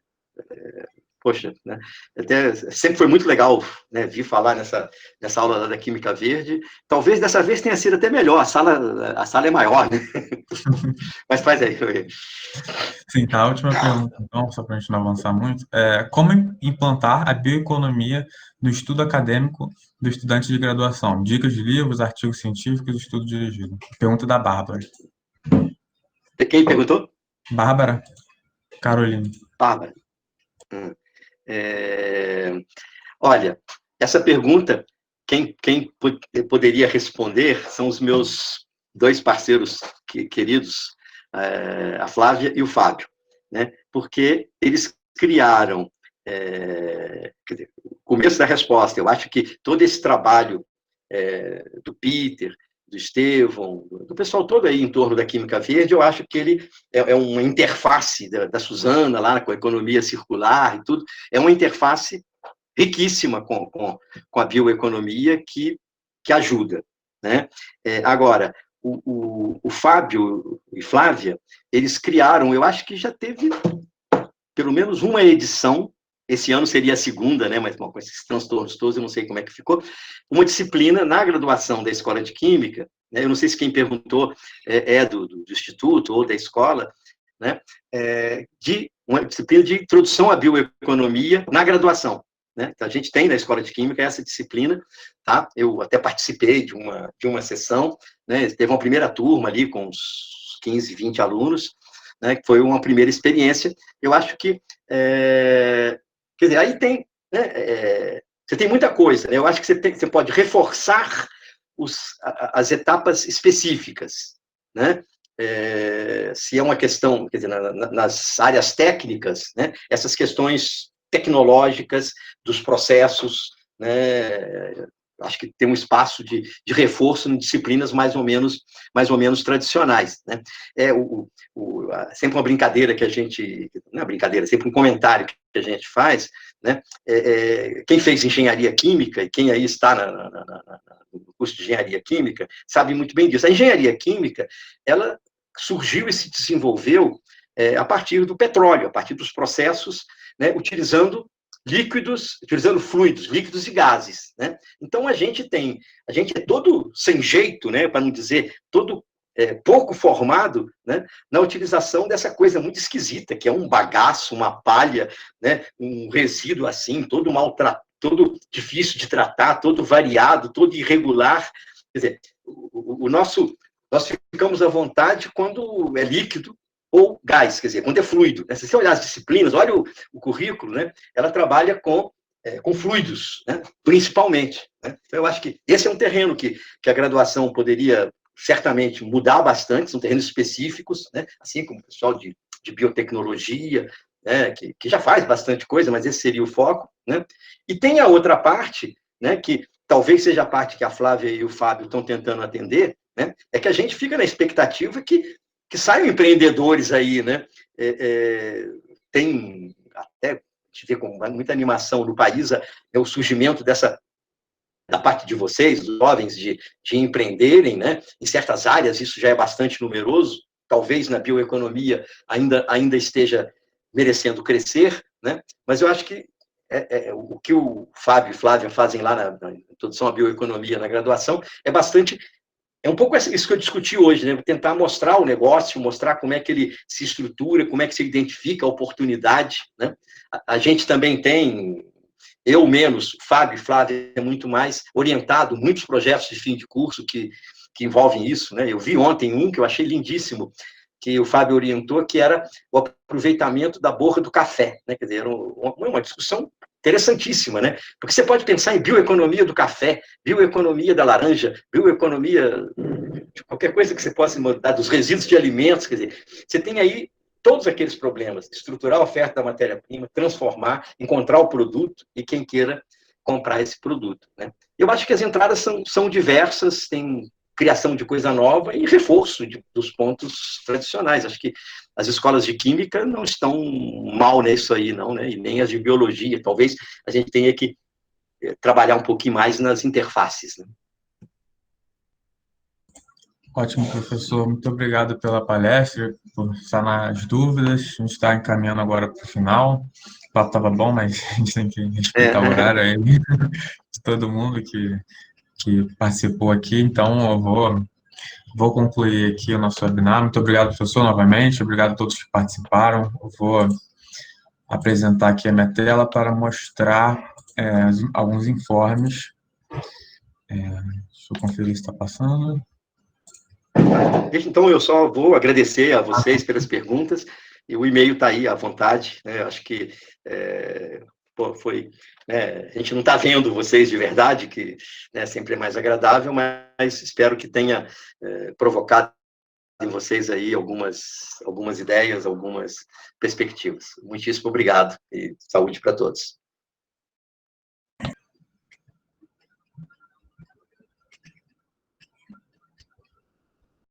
Speaker 2: poxa, né? Até sempre foi muito legal, né, vir falar nessa aula da Química Verde. Talvez dessa vez tenha sido até melhor, a sala é maior, né? Mas faz aí.
Speaker 1: Sim, tá. A última pergunta, então, só para a gente não avançar muito, como implantar a bioeconomia no estudo acadêmico do estudante de graduação? Dicas de livros, artigos científicos, estudo dirigido. Pergunta da Bárbara.
Speaker 2: Quem perguntou?
Speaker 1: Bárbara Caroline.
Speaker 2: Bárbara. Olha, essa pergunta, quem poderia responder são os meus dois parceiros queridos, a Flávia e o Fábio, né? Porque eles criaram, quer dizer, o começo da resposta, eu acho que todo esse trabalho do Peter, do Estevão, do pessoal todo aí em torno da Química Verde, eu acho que ele é uma interface da Suzana, lá com a economia circular e tudo, é uma interface riquíssima com a bioeconomia que ajuda, né? Agora, o Fábio e Flávia, eles criaram, eu acho que já teve pelo menos uma edição, esse ano seria a segunda, né? Mas com esses transtornos todos, eu não sei como é que ficou, uma disciplina na graduação da Escola de Química, né? Eu não sei se quem perguntou do Instituto ou da escola, né? De uma disciplina de introdução à bioeconomia na graduação. Né? Então, a gente tem na Escola de Química essa disciplina, tá? Eu até participei de uma sessão, né? Teve uma primeira turma ali com uns 15, 20 alunos, né? Que foi uma primeira experiência. Eu acho que, quer dizer, aí tem, né? Você tem muita coisa, né? Eu acho que você pode reforçar as etapas específicas, né? Se é uma questão, quer dizer, nas áreas técnicas, né? Essas questões tecnológicas dos processos, né? Acho que tem um espaço de reforço em disciplinas mais ou menos tradicionais, né? Sempre uma brincadeira que a gente, não é brincadeira, sempre um comentário que a gente faz, né? Quem fez engenharia química e quem aí está no curso de engenharia química sabe muito bem disso. A engenharia química, ela surgiu e se desenvolveu a partir do petróleo, a partir dos processos, né, utilizando fluidos, líquidos e gases, né? Então a gente é todo sem jeito, né, para não dizer todo pouco formado, né, na utilização dessa coisa muito esquisita, que é um bagaço, uma palha, né, um resíduo assim, todo maltratado, todo difícil de tratar, todo variado, todo irregular. Quer dizer, nós ficamos à vontade quando é líquido ou gás, quer dizer, quando é fluido. Se você olhar as disciplinas, olha o currículo, né? Ela trabalha com fluidos, né? Principalmente. Né? Então, eu acho que esse é um terreno que a graduação poderia certamente mudar bastante, são terrenos específicos, né? Assim como o pessoal de biotecnologia, né? Que já faz bastante coisa, mas esse seria o foco. Né? E tem a outra parte, né? Que talvez seja a parte que a Flávia e o Fábio estão tentando atender, né? É que a gente fica na expectativa que saiam empreendedores aí, né? Tem até, a gente vê com muita animação no país o surgimento da parte de vocês, dos jovens, de empreenderem, né? Em certas áreas isso já é bastante numeroso, talvez na bioeconomia ainda esteja merecendo crescer, né? Mas eu acho que o que o Fábio e Flávia fazem lá na introdução à bioeconomia na graduação é um pouco isso que eu discuti hoje, né? Tentar mostrar o negócio, mostrar como é que ele se estrutura, como é que se identifica a oportunidade, né? A gente também tem, eu menos, Fábio e Flávia é muito mais orientado, muitos projetos de fim de curso que envolvem isso, né? Eu vi ontem um que eu achei lindíssimo, que o Fábio orientou, que era o aproveitamento da borra do café, né? Quer dizer, era uma discussão interessantíssima, né? Porque você pode pensar em bioeconomia do café, bioeconomia da laranja, bioeconomia de qualquer coisa que você possa mudar, dos resíduos de alimentos, quer dizer, você tem aí todos aqueles problemas, estruturar a oferta da matéria-prima, transformar, encontrar o produto e quem queira comprar esse produto, né? Eu acho que as entradas são diversas, tem criação de coisa nova e reforço dos pontos tradicionais. Acho que as escolas de química não estão mal nisso aí, não, né? E nem as de biologia. Talvez a gente tenha que trabalhar um pouquinho mais nas interfaces, né?
Speaker 1: Ótimo, professor. Muito obrigado pela palestra, por sanar as dúvidas. A gente está encaminhando agora para o final. papo estava bom, mas a gente tem que respeitar o horário aí de todo mundo que participou aqui, então eu vou concluir aqui o nosso webinar. Muito obrigado, professor, novamente, obrigado a todos que participaram. Eu vou apresentar aqui a minha tela para mostrar alguns informes. Deixa eu conferir se está passando.
Speaker 2: Então, eu só vou agradecer a vocês pelas perguntas, e o e-mail está aí à vontade, né? Acho que foi... a gente não está vendo vocês de verdade, que sempre é mais agradável, mas espero que tenha provocado em vocês aí algumas ideias, algumas perspectivas. Muitíssimo obrigado e saúde para todos.